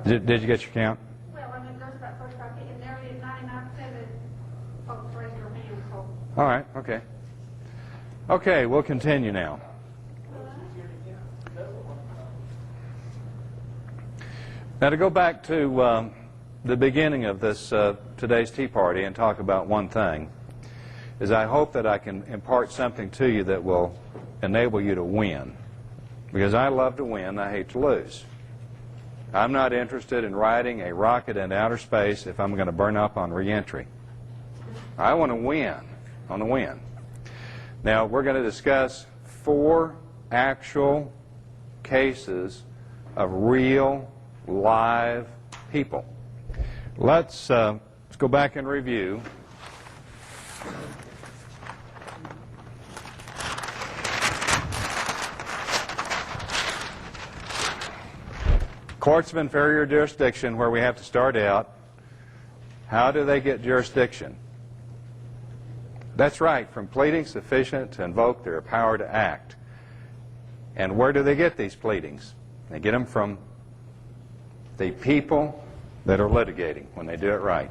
Did you get your count? Well, I mean, there's about 35 people, and nearly 99% of folks raise their hands, so. All right, okay. Okay, we'll continue now. Now to go back to the beginning of this today's Tea Party and talk about one thing, is I hope that I can impart something to you that will enable you to win. Because I love to win, I hate to lose. I'm not interested in riding a rocket into outer space if I'm going to burn up on reentry. I want to win. I want to win. Now, we're going to discuss 4 actual cases of real, live people. Let's go back and review. Courts of inferior jurisdiction, where we have to start out. How do they get jurisdiction? That's right, from pleading sufficient to invoke their power to act. And where do they get these pleadings? They get them from the people that are litigating when they do it right.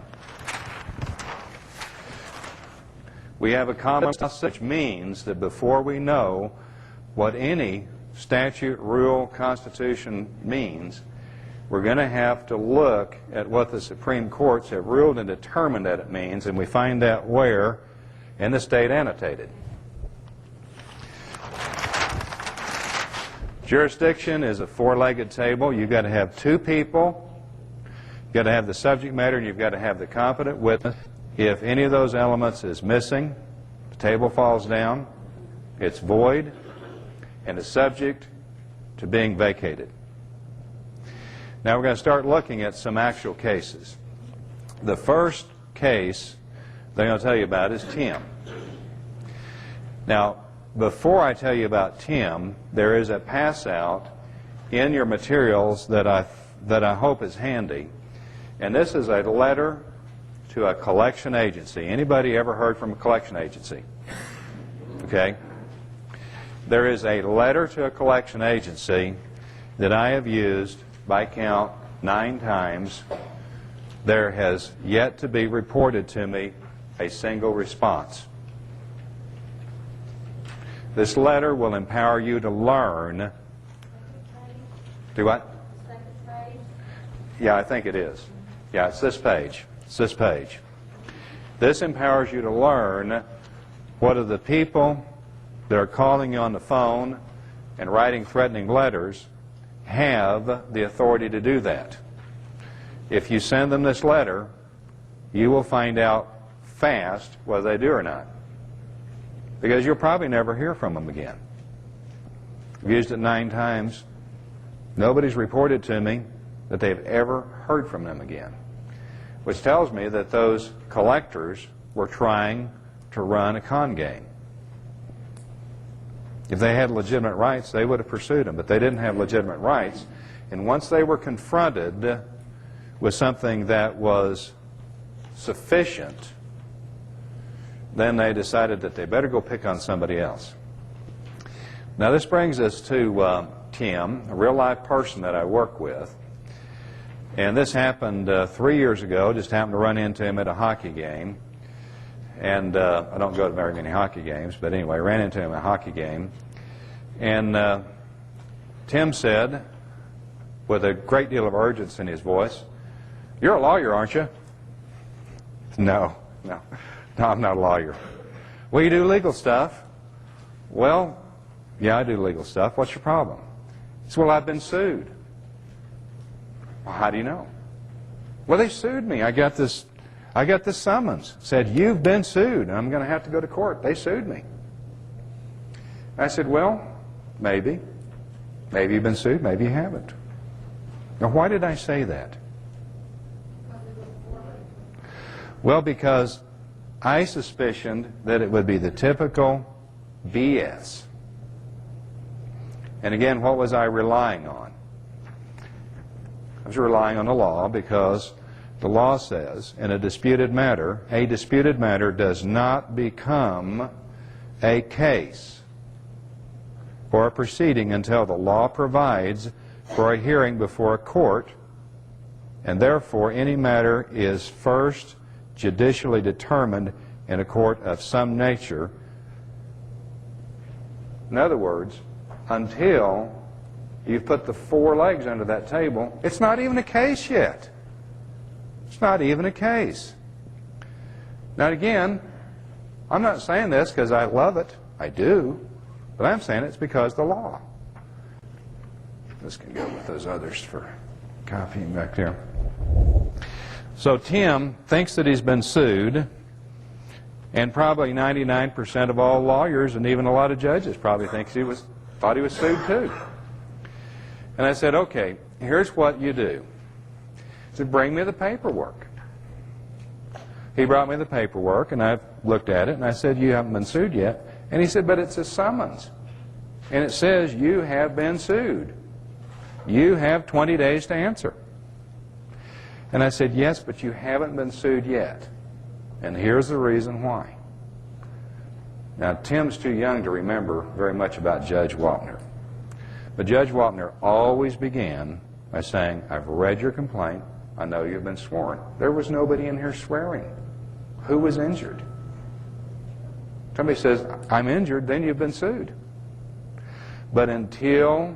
We have a common sense, which means that before we know what any statute, rule, constitution means, we're going to have to look at what the Supreme Courts have ruled and determined that it means, and we find out where in the state annotated. Jurisdiction is a 4-legged table. You've got to have 2 people. You've got to have the subject matter, and you've got to have the competent witness. If any of those elements is missing, the table falls down, it's void, and is subject to being vacated. Now we're going to start looking at some actual cases. The first case that I'm going to tell you about is Tim. Now, before I tell you about Tim, there is a pass out in your materials that I hope is handy. And this is a letter to a collection agency. Anybody ever heard from a collection agency? Okay. There is a letter to a collection agency that I have used by count 9 times. There has yet to be reported to me a single response. This letter will empower you to learn. Do what? Yeah, I think it is. Yeah, it's this page. It's this page. This empowers you to learn what are the people that are calling you on the phone and writing threatening letters have the authority to do that. If you send them this letter, you will find out fast whether they do or not. Because you'll probably never hear from them again. I've used it 9 times. Nobody's reported to me that they've ever heard from them again. Which tells me that those collectors were trying to run a con game. If they had legitimate rights, they would have pursued them, but they didn't have legitimate rights. And once they were confronted with something that was sufficient, then they decided that they better go pick on somebody else. Now this brings us to Tim, a real live person that I work with. And this happened 3 years ago. Just happened to run into him at a hockey game. And I don't go to very many hockey games, but anyway, ran into him at a hockey game. And Tim said, with a great deal of urgency in his voice, "You're a lawyer, aren't you?" No, I'm not a lawyer. "Well, you do legal stuff." "Well, yeah, I do legal stuff. What's your problem?" He said, "Well, I've been sued." "Well, how do you know?" "Well, they sued me. I got this summons. Said, you've been sued, and I'm going to have to go to court. They sued me." I said, "Well, maybe. Maybe you've been sued, maybe you haven't." Now, why did I say that? Well, because I suspicioned that it would be the typical BS. And again, what was I relying on? I was relying on the law, because the law says in a disputed matter does not become a case or a proceeding until the law provides for a hearing before a court and therefore any matter is first judicially determined in a court of some nature. In other words, until you've put the 4 legs under that table, it's not even a case yet. It's not even a case. Now again, I'm not saying this because I love it. I do. But I'm saying it's because of the law. This can go with those others for copying back there. So Tim thinks that he's been sued, and probably 99% of all lawyers and even a lot of judges probably thought he was sued too. And I said, okay, here's what you do. He said, bring me the paperwork. He brought me the paperwork, and I looked at it, and I said, you haven't been sued yet. And he said, but it's a summons. And it says you have been sued. You have 20 days to answer. And I said, yes, but you haven't been sued yet. And here's the reason why. Now, Tim's too young to remember very much about Judge Waltner. But Judge Waltner always began by saying, I've read your complaint. I know you've been sworn. There was nobody in here swearing. Who was injured? Somebody says, I'm injured, then you've been sued. But until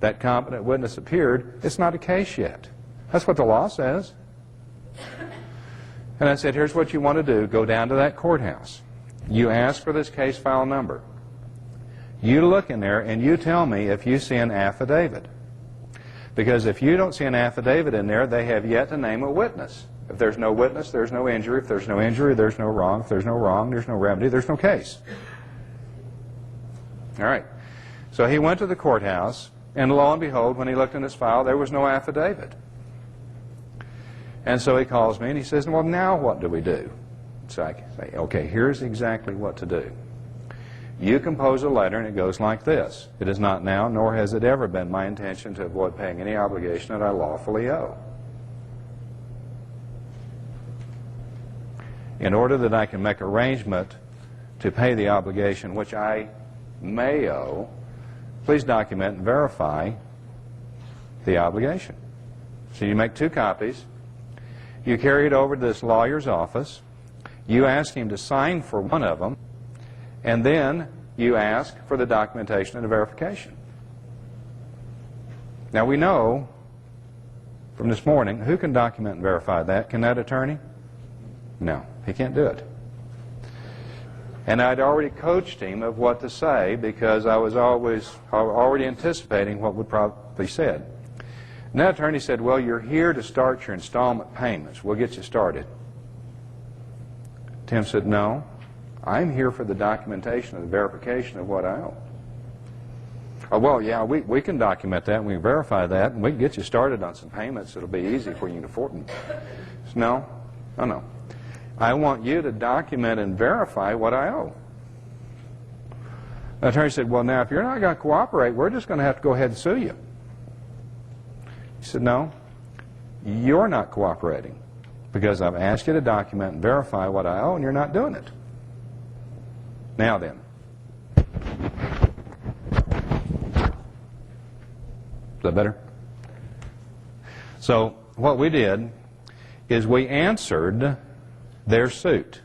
that competent witness appeared, it's not a case yet. That's what the law says. And I said, here's what you want to do. Go down to that courthouse. You ask for this case file number. You look in there and you tell me if you see an affidavit. Because if you don't see an affidavit in there, they have yet to name a witness. If there's no witness, there's no injury. If there's no injury, there's no wrong. If there's no wrong, there's no remedy. There's no case. All right. So he went to the courthouse, and lo and behold, when he looked in his file, there was no affidavit. And so he calls me and he says, well, now what do we do? So I say, okay, here's exactly what to do. You compose a letter and it goes like this. It is not now, nor has it ever been my intention to avoid paying any obligation that I lawfully owe. In order that I can make arrangement to pay the obligation which I may owe, please document and verify the obligation. So you make 2 copies. You carry it over to this lawyer's office. You ask him to sign for one of them, and then you ask for the documentation and the verification. Now we know from this morning who can document and verify that. Can that attorney? No, he can't do it. And I'd already coached him of what to say because I was already anticipating what would probably be said. And that attorney said, well, you're here to start your installment payments. We'll get you started. Tim said, no, I'm here for the documentation and the verification of what I owe. Oh, well, yeah, we can document that and we can verify that and we can get you started on some payments. It'll be easy for you to afford them. Said, no. I want you to document and verify what I owe. The attorney said, well, now, if you're not going to cooperate, we're just going to have to go ahead and sue you. He said, no, you're not cooperating because I've asked you to document and verify what I owe, and you're not doing it. Now then. Is that better? So what we did is we answered their suit,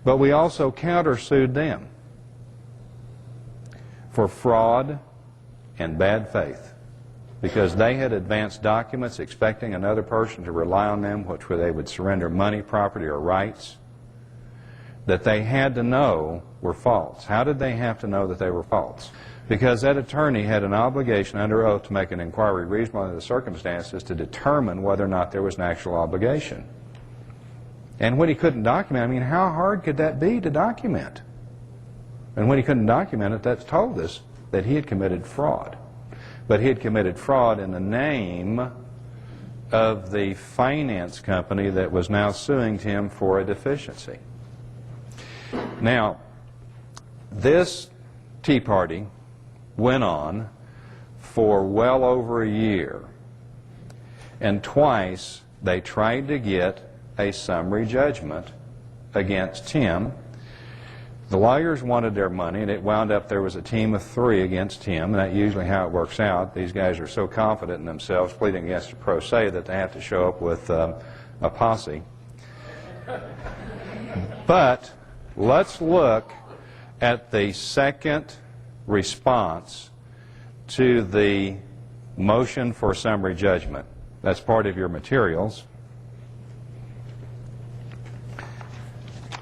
but we also countersued them for fraud and bad faith because they had advanced documents expecting another person to rely on them, which they would surrender money, property, or rights that they had to know were false. How did they have to know that they were false? Because that attorney had an obligation under oath to make an inquiry reasonable under the circumstances to determine whether or not there was an actual obligation. And when he couldn't document, I mean, how hard could that be to document? And when he couldn't document it, that told us that he had committed fraud. But he had committed fraud in the name of the finance company that was now suing him for a deficiency. Now, this Tea Party went on for well over a year. And twice they tried to get a summary judgment against Tim The lawyers wanted their money, and it wound up there was a team of 3 against him, and that's usually how it works out. These guys are so confident in themselves, pleading against a pro se, that they have to show up with a posse. But let's look at the second response to the motion for summary judgment. That's part of your materials.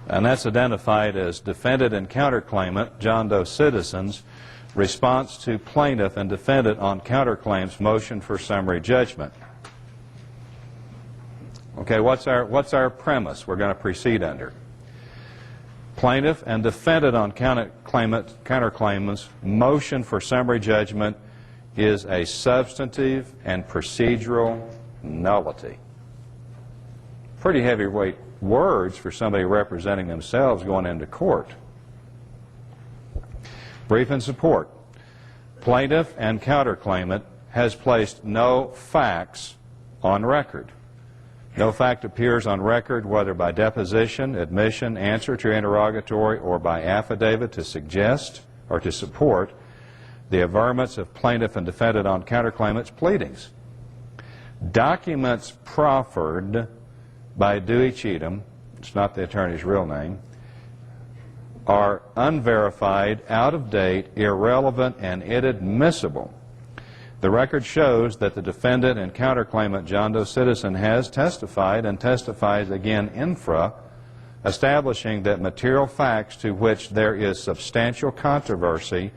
And that's identified as defendant and counterclaimant, John Doe Citizens, response to plaintiff and defendant on counterclaims motion for summary judgment. Okay, what's our premise we're going to proceed under? Plaintiff and defendant on counterclaimants motion for summary judgment is a substantive and procedural nullity. Pretty heavyweight words for somebody representing themselves going into court. Brief in support. Plaintiff and counterclaimant has placed no facts on record. No fact appears on record, whether by deposition, admission, answer to interrogatory, or by affidavit, to suggest or to support the averments of plaintiff and defendant on counterclaimant's pleadings. Documents proffered by Dewey Cheatham, it's not the attorney's real name, are unverified, out of date, irrelevant, and inadmissible. The record shows that the defendant and counterclaimant, John Doe Citizen, has testified and testifies again infra, establishing that material facts to which there is substantial controversy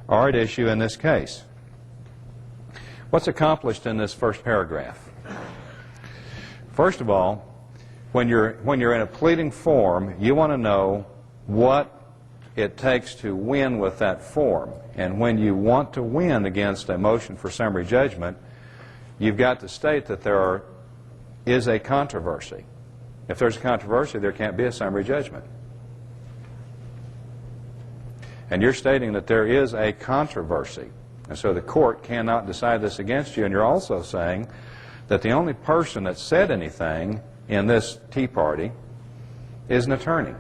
are at issue in this case. What's accomplished in this first paragraph? First of all, when you're in a pleading form, you want to know what it takes to win with that form. And when you want to win against a motion for summary judgment, you've got to state that there is a controversy. If there's a controversy, there can't be a summary judgment. And you're stating that there is a controversy. And so the court cannot decide this against you. And you're also saying that the only person that said anything in this tea party is an attorney.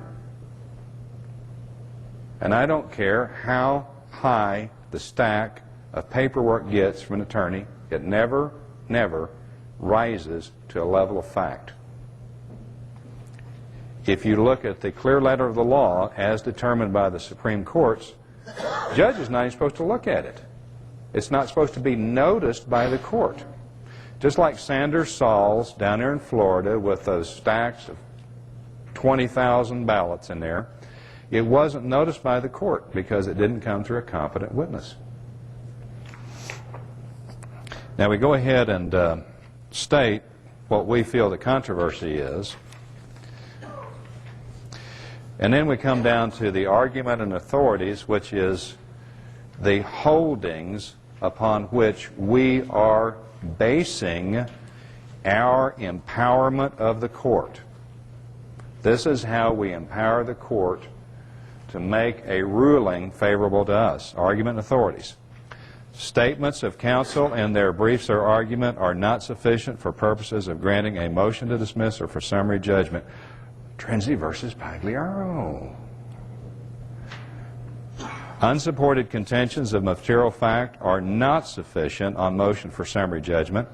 And I don't care how high the stack of paperwork gets from an attorney, it never rises to a level of fact. If you look at the clear letter of the law as determined by the Supreme Courts, the judge is not even supposed to look at it. It's not supposed to be noticed by the court. Just like Sanders Sauls down there in Florida with those stacks of 20,000 ballots in there, it wasn't noticed by the court because it didn't come through a competent witness. Now we go ahead and state what we feel the controversy is. And then we come down to the argument and authorities, which is the holdings upon which we are basing our empowerment of the court. This is how we empower the court to make a ruling favorable to us. Argument and authorities. Statements of counsel and their briefs or argument are not sufficient for purposes of granting a motion to dismiss or for summary judgment. Trenzi versus Pagliaro. Unsupported contentions of material fact are not sufficient on motion for summary judgment,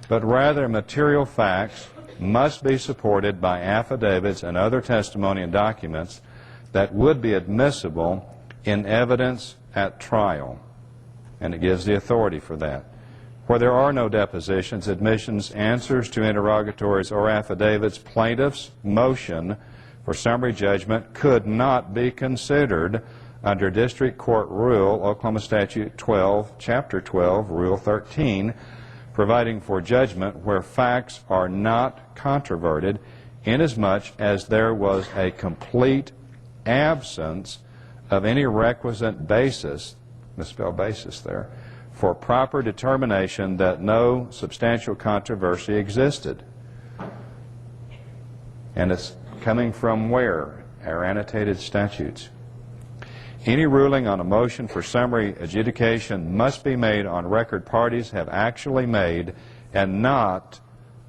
but rather material facts must be supported by affidavits and other testimony and documents that would be admissible in evidence at trial. And it gives the authority for that. Where there are no depositions, admissions, answers to interrogatories, or affidavits, plaintiff's motion for summary judgment could not be considered under District Court Rule, Oklahoma Statute 12, Chapter 12, Rule 13, providing for judgment where facts are not controverted, inasmuch as there was a complete absence of any requisite basis, misspelled basis there, for proper determination that no substantial controversy existed. And it's coming from where? Our annotated statutes. Any ruling on a motion for summary adjudication must be made on record parties have actually made and not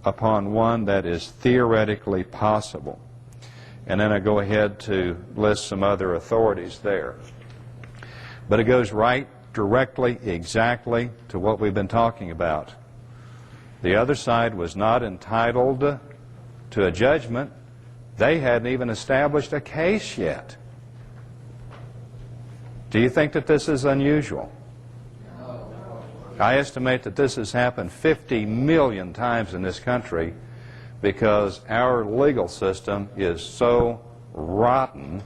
upon one that is theoretically possible. And then I go ahead to list some other authorities there. But it goes right directly, exactly to what we've been talking about. The other side was not entitled to a judgment. They hadn't even established a case yet. Do you think that this is unusual? I estimate that this has happened 50 million times in this country because our legal system is so rotten,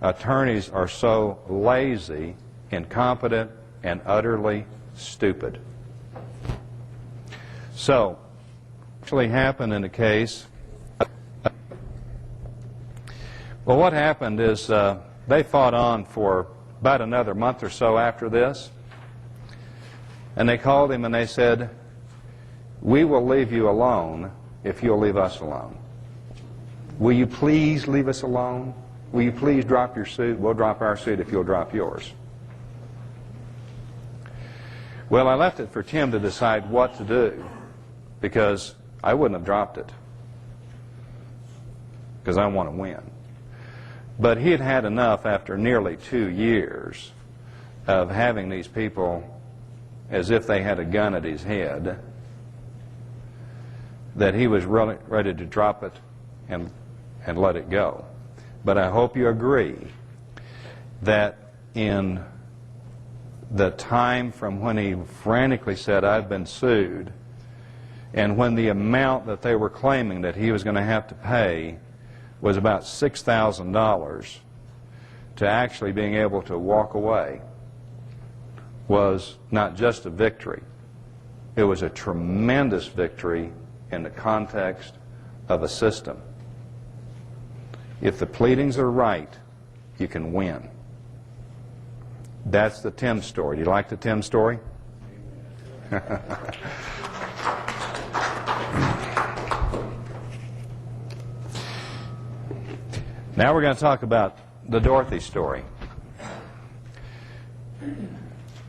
attorneys are so lazy, incompetent, and utterly stupid. So, actually happened in the case. Well, what happened is they fought on for about another month or so after this. And they called him and they said, "We will leave you alone if you'll leave us alone. Will you please leave us alone? Will you please drop your suit? We'll drop our suit if you'll drop yours." Well, I left it for Tim to decide what to do because I wouldn't have dropped it because I want to win. But he had had enough after nearly 2 years of having these people as if they had a gun at his head, that he was really ready to drop it and let it go. But I hope you agree that in the time from when he frantically said, "I've been sued," and when the amount that they were claiming that he was going to have to pay was about $6,000, to actually being able to walk away was not just a victory. It was a tremendous victory in the context of a system. If the pleadings are right, you can win. That's the Tim story. Do you like the Tim story? Now we're going to talk about the Dorothy story.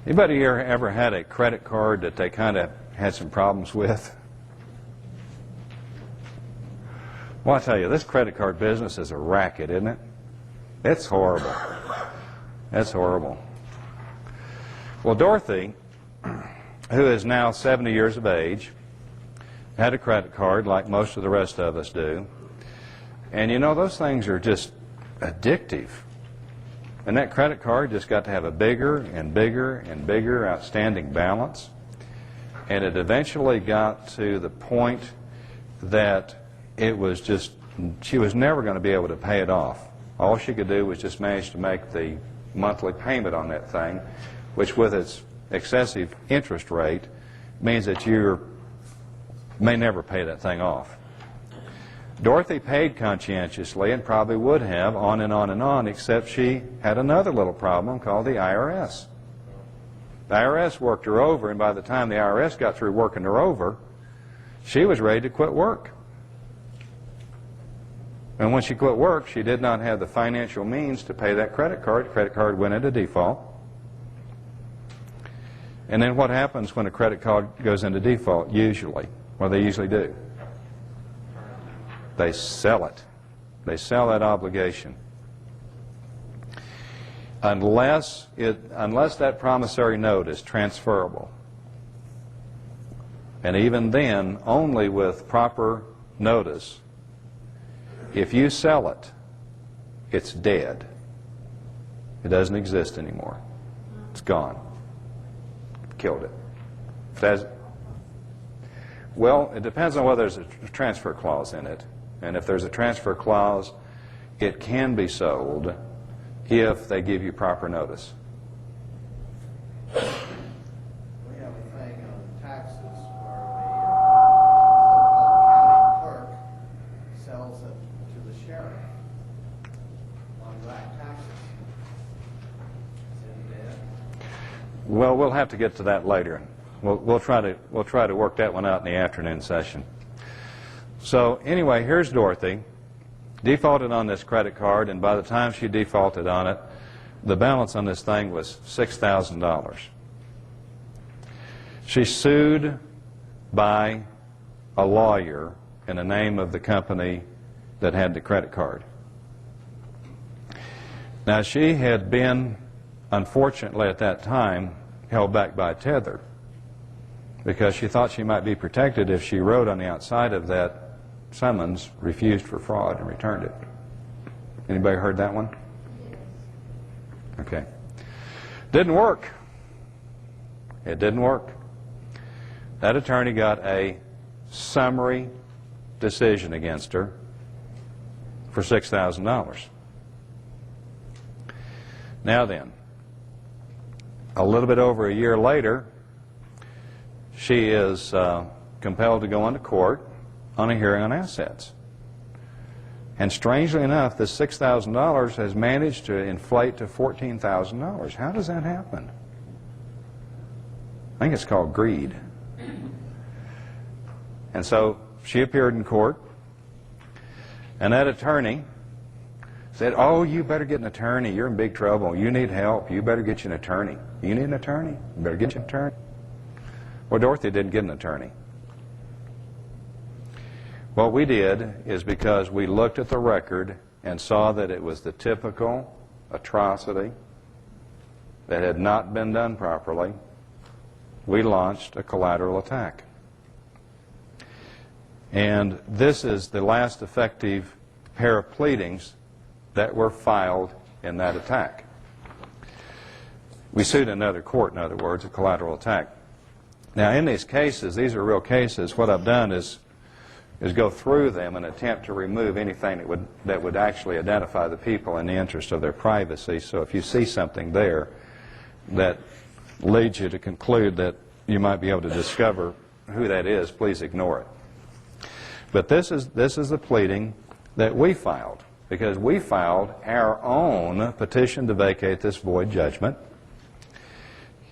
Anybody here ever had a credit card that they kind of had some problems with? Well, I tell you, this credit card business is a racket, isn't it? It's horrible. It's horrible. Well, Dorothy, who is now 70 years of age, had a credit card like most of the rest of us do. And you know, those things are just addictive. And that credit card just got to have a bigger and bigger and bigger outstanding balance. And it eventually got to the point that it was just, she was never going to be able to pay it off. All she could do was just manage to make the monthly payment on that thing, which with its excessive interest rate means that you may never pay that thing off. Dorothy paid conscientiously and probably would have on and on and on, except she had another little problem called the IRS. The IRS worked her over, and by the time the IRS got through working her over, she was ready to quit work. And when she quit work, she did not have the financial means to pay that credit card. The credit card went into default. And then what happens when a credit card goes into default, usually? Well, they usually do. They sell it. They sell that obligation. Unless that promissory note is transferable. And even then, only with proper notice. If you sell it, it's dead. It doesn't exist anymore. It's gone. Killed it. Well, it depends on whether there's a transfer clause in it. And if there's a transfer clause, it can be sold if they give you proper notice. We have a thing on taxes where the so-called county clerk sells it to the sheriff on back taxes. Is it dead? Well, we'll have to get to that later. We'll try to work that one out in the afternoon session. So anyway, here's Dorothy, defaulted on this credit card, and by the time she defaulted on it, the balance on this thing was $6,000. She's sued by a lawyer in the name of the company that had the credit card. Now, she had been, unfortunately at that time, held back by a tether because she thought she might be protected if she wrote on the outside of that summons, refused for fraud, and returned it. Anybody heard that one? Okay. Didn't work. It didn't work. That attorney got a summary decision against her for $6,000. Now then, a little bit over a year later, she is compelled to go into court on a hearing on assets. And strangely enough, this $6,000 has managed to inflate to $14,000. How does that happen? I think it's called greed. And so she appeared in court, and that attorney said, "Oh, you better get an attorney. You're in big trouble. You need help. You better get you an attorney. You need an attorney? You better get you an attorney." Well, Dorothy didn't get an attorney. What we did is, because we looked at the record and saw that it was the typical atrocity that had not been done properly, we launched a collateral attack. And this is the last effective pair of pleadings that were filed in that attack. We sued another court, in other words, a collateral attack. Now, in these cases, these are real cases. What I've done is go through them and attempt to remove anything that would actually identify the people in the interest of their privacy. So if you see something there that leads you to conclude that you might be able to discover who that is, please ignore it. But this is the pleading that we filed, because we filed our own petition to vacate this void judgment,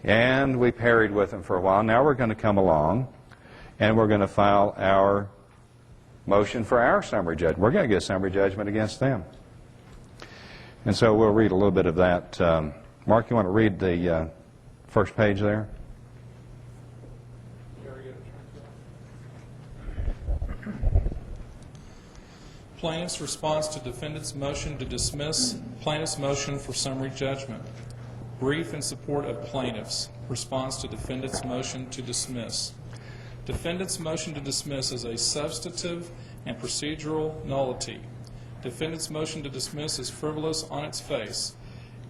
and we parried with them for a while. Now we're going to come along and we're going to file our motion for our summary judgment. We're going to get a summary judgment against them. And so we'll read a little bit of that. Mark, you want to read the first page there? Plaintiff's response to defendant's motion to dismiss. Plaintiff's motion for summary judgment. Brief in support of plaintiff's response to defendant's motion to dismiss. Defendant's motion to dismiss is a substantive and procedural nullity. Defendant's motion to dismiss is frivolous on its face.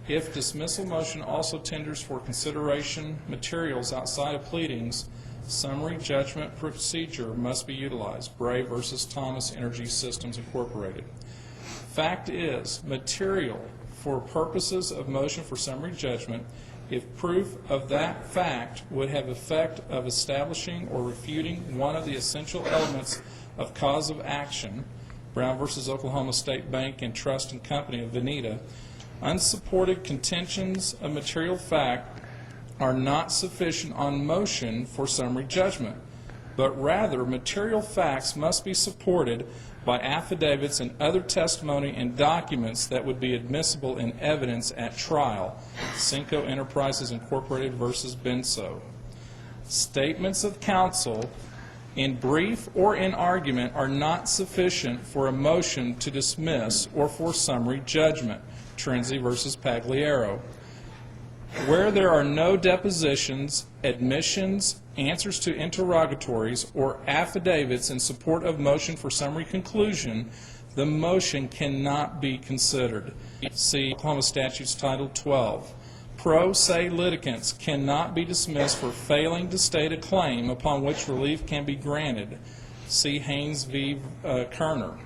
If dismissal motion also tenders for consideration materials outside of pleadings, summary judgment procedure must be utilized. Bray v. Thomas Energy Systems Incorporated. Fact is, material for purposes of motion for summary judgment, if proof of that fact would have effect of establishing or refuting one of the essential elements of cause of action, Brown v. Oklahoma State Bank and Trust and Company of Veneta, unsupported contentions of material fact are not sufficient on motion for summary judgment, but rather material facts must be supported by affidavits and other testimony and documents that would be admissible in evidence at trial. Cinco Enterprises Incorporated v. Benso. Statements of counsel in brief or in argument are not sufficient for a motion to dismiss or for summary judgment. Trenzi v. Pagliaro. Where there are no depositions, admissions, answers to interrogatories, or affidavits in support of motion for summary conclusion, the motion cannot be considered. See Oklahoma Statutes Title 12. Pro se litigants cannot be dismissed for failing to state a claim upon which relief can be granted. See Haynes v. Kerner.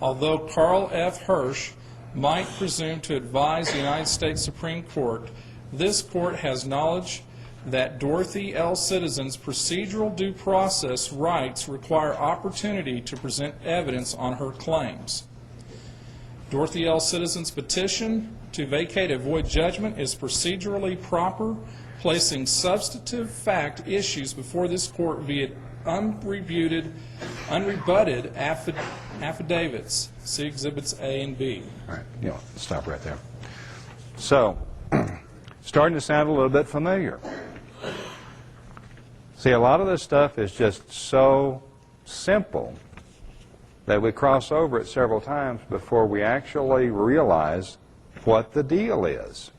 Although Carl F. Hirsch might presume to advise the United States Supreme Court, this court has knowledge that Dorothy L. Citizen's procedural due process rights require opportunity to present evidence on her claims. Dorothy L. Citizen's petition to vacate a void judgment is procedurally proper, placing substantive fact issues before this court via unrebutted, unrebutted affidavits. See Exhibits A and B. All right, stop right there. So, starting to sound a little bit familiar. See, a lot of this stuff is just so simple that we cross over it several times before we actually realize what the deal is.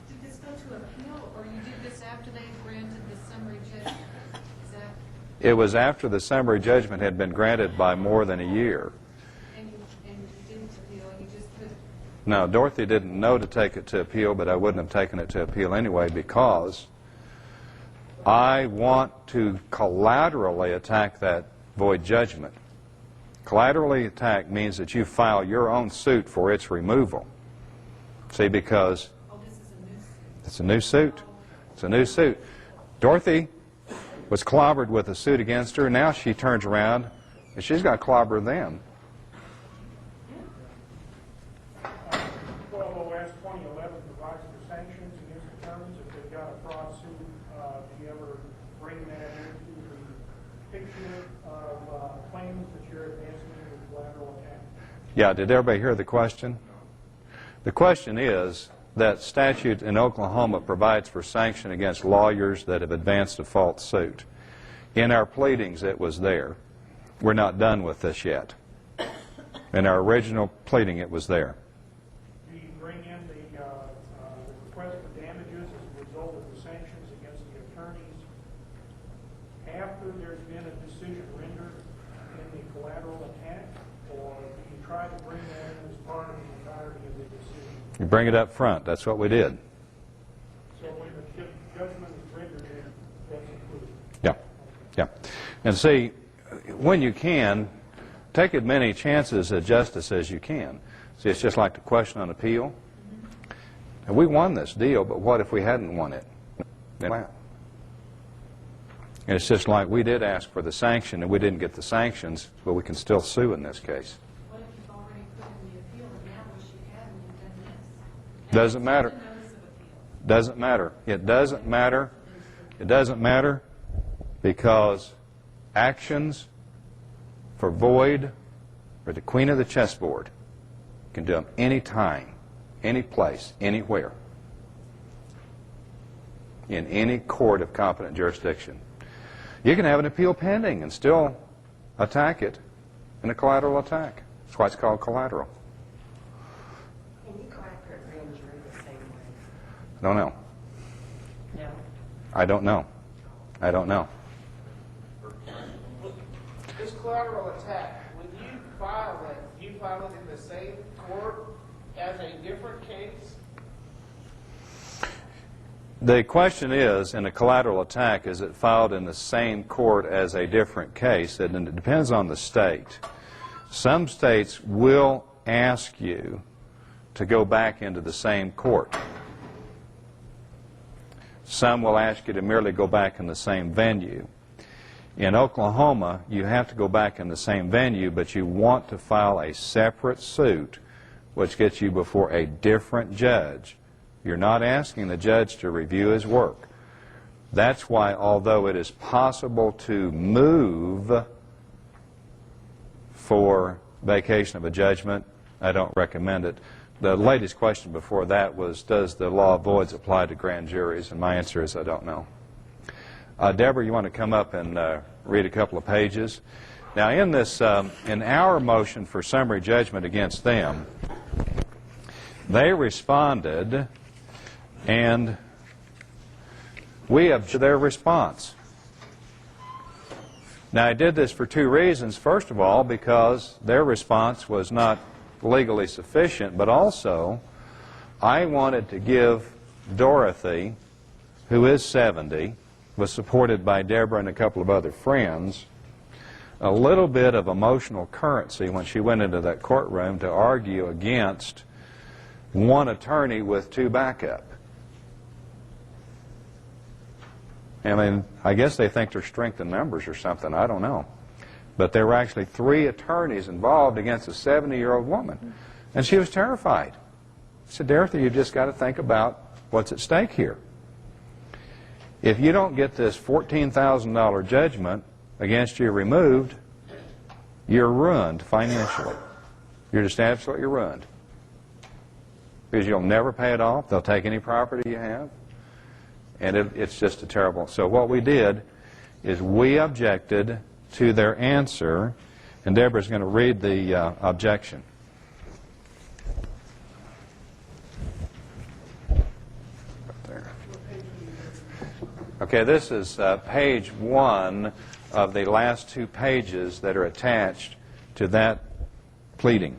Did this go to appeal, or you did this after they granted the summary judgment? Is that, It was after the summary judgment had been granted by more than a year. and you didn't appeal, you just put, Now, Dorothy didn't know to take it to appeal, but I wouldn't have taken it to appeal anyway because I want to collaterally attack that void judgment. Collaterally attack means that you file your own suit for its removal. See, because oh, this is a new suit. it's a new suit. It's a new suit. Dorothy was clobbered with a suit against her. Now she turns around and she's got to clobber them. 12OS 2011 provides for sanctions against attorneys if they've got a fraud suit. Do you ever bring that into the picture of claims that you're advancing in your collateral attack? Yeah, did everybody hear the question? The question is that statute in Oklahoma provides for sanction against lawyers that have advanced a false suit. In our pleadings, it was there. We're not done with this yet. In our original pleading, it was there. Do you bring in the request for damages as a result of the sanctions against the attorneys after there's been a decision rendered in the collateral attack, or do you try to bring that in as part of the entirety of the decision? You bring it up front. That's what we did. So when the judgment is rendered, that's included? Yeah, yeah. And see, when you can, take as many chances at justice as you can. See, it's just like the question on appeal. And we won this deal, but what if we hadn't won it? And it's just like we did ask for the sanction, and we didn't get the sanctions, but we can still sue in this case. What if you've already put in the appeal, and now wish you hadn't, you've done this? Doesn't matter. Notice of appeal. Doesn't matter. It doesn't matter. It doesn't matter because actions for void or the queen of the chessboard you can do them any time, any place, anywhere, in any court of competent jurisdiction. You can have an appeal pending and still attack it in a collateral attack. That's why it's called collateral. Can you go after a grand jury the same way? I don't know. No. I don't know. I don't know. This collateral attack, when you file it, you file it in the same court as a different case? The question is, in a collateral attack, is it filed in the same court as a different case? And it depends on the state. Some states will ask you to go back into the same court. Some will ask you to merely go back in the same venue. In Oklahoma, you have to go back in the same venue, but you want to file a separate suit, which gets you before a different judge. You're not asking the judge to review his work. That's why, although it is possible to move for vacation of a judgment, I don't recommend it. The latest question before that was, does the law of voids apply to grand juries? And my answer is, I don't know. Deborah, you want to come up and read a couple of pages? Now, in this, in our motion for summary judgment against them, they responded, and we object to their response. Now, I did this for two reasons. First of all, because their response was not legally sufficient, but also I wanted to give Dorothy, who is 70, was supported by Deborah and a couple of other friends, a little bit of emotional currency when she went into that courtroom to argue against one attorney with two backup. I mean, I guess they think they're strength in numbers or something. I don't know. But there were actually 3 attorneys involved against a 70-year-old woman. And she was terrified. I said, Dorothy, you've just got to think about what's at stake here. If you don't get this $14,000 judgment against you removed, you're ruined financially. You're just absolutely ruined. Because you'll never pay it off. They'll take any property you have. And it's just a terrible. So what we did is we objected to their answer, and Deborah's going to read the objection. Okay, this is page 1 of the last 2 pages that are attached to that pleading.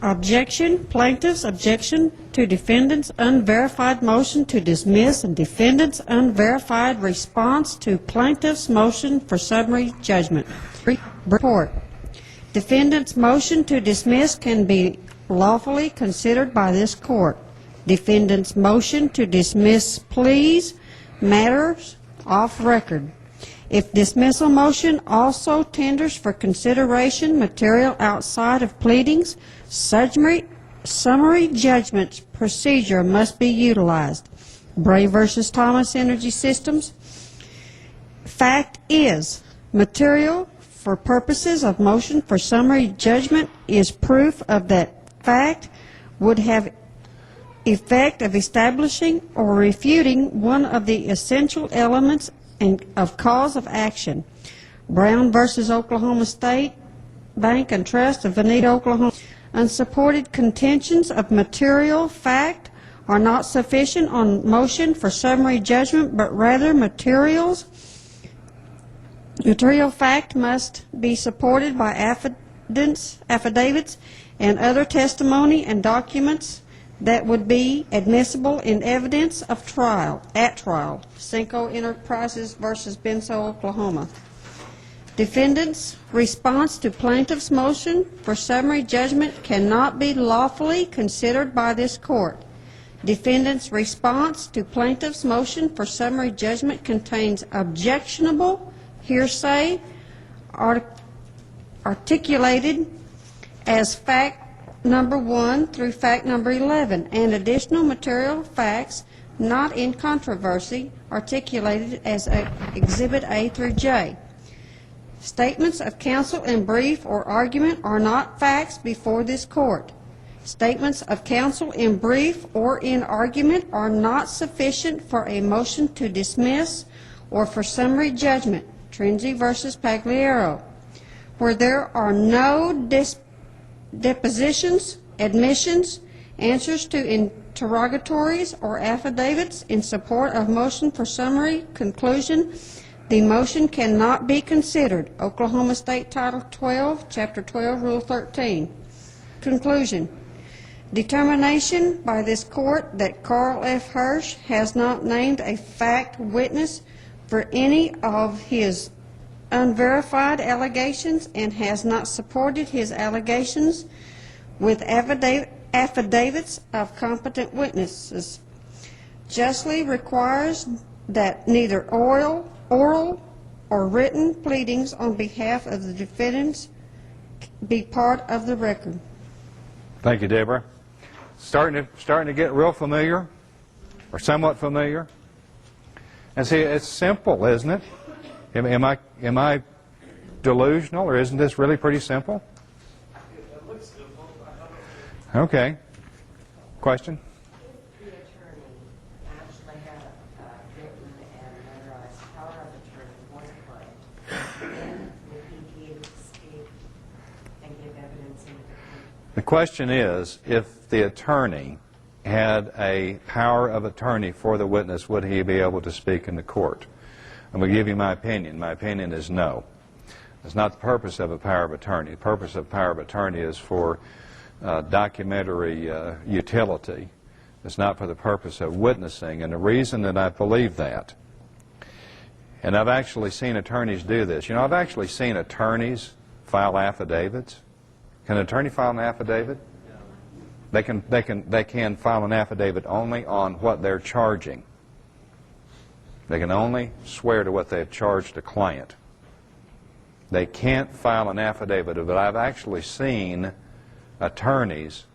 Objection, plaintiff's objection to defendant's unverified motion to dismiss and defendant's unverified response to plaintiff's motion for summary judgment. Report. Defendant's motion to dismiss can be lawfully considered by this court. Defendant's motion to dismiss pleas matters off record. If dismissal motion also tenders for consideration material outside of pleadings, summary judgment procedure must be utilized. Bray versus Thomas Energy Systems. Fact is, material for purposes of motion for summary judgment is proof of that fact would have effect of establishing or refuting one of the essential elements of cause of action. Brown versus Oklahoma State Bank and Trust of Veneta, Oklahoma. Unsupported contentions of material fact are not sufficient on motion for summary judgment, but rather material fact must be supported by affidavits and other testimony and documents that would be admissible in evidence of at trial. Cinco Enterprises versus Benso, Oklahoma. Defendant's response to plaintiff's motion for summary judgment cannot be lawfully considered by this court. Defendant's response to plaintiff's motion for summary judgment contains objectionable hearsay articulated as fact number 1 through fact number 11, and additional material facts not in controversy articulated as Exhibit A through J. Statements of counsel in brief or argument are not facts before this court. Statements of counsel in brief or in argument are not sufficient for a motion to dismiss or for summary judgment. Trinzi versus Pagliaro. Where there are no depositions, admissions, answers to interrogatories, or affidavits in support of motion for summary conclusion, the motion cannot be considered. Oklahoma State Title 12, Chapter 12, Rule 13. Conclusion. Determination by this court that Carl F. Hirsch has not named a fact witness for any of his unverified allegations and has not supported his allegations with affidavits of competent witnesses justly requires that neither oral or written pleadings on behalf of the defendants be part of the record. Thank you, Deborah. Starting to get real familiar, or somewhat familiar. And see, it's simple, isn't it? Am I delusional, or isn't this really pretty simple? It looks simple. Okay. Question? If the attorney actually had a written and notarized power of attorney for the client, then would he be able to speak and give evidence in the defense? The question is, if the attorney had a power of attorney for the witness, would he be able to speak in the court? I'm going to give you my opinion. My opinion is no. It's not the purpose of a power of attorney. The purpose of power of attorney is for documentary utility. It's not for the purpose of witnessing. And the reason that I believe that, and I've actually seen attorneys do this. You know, I've actually seen attorneys file affidavits. Can an attorney file an affidavit? They can file an affidavit only on what they're charging. They can only swear to what they've charged a client. They can't file an affidavit, but I've actually seen attorneys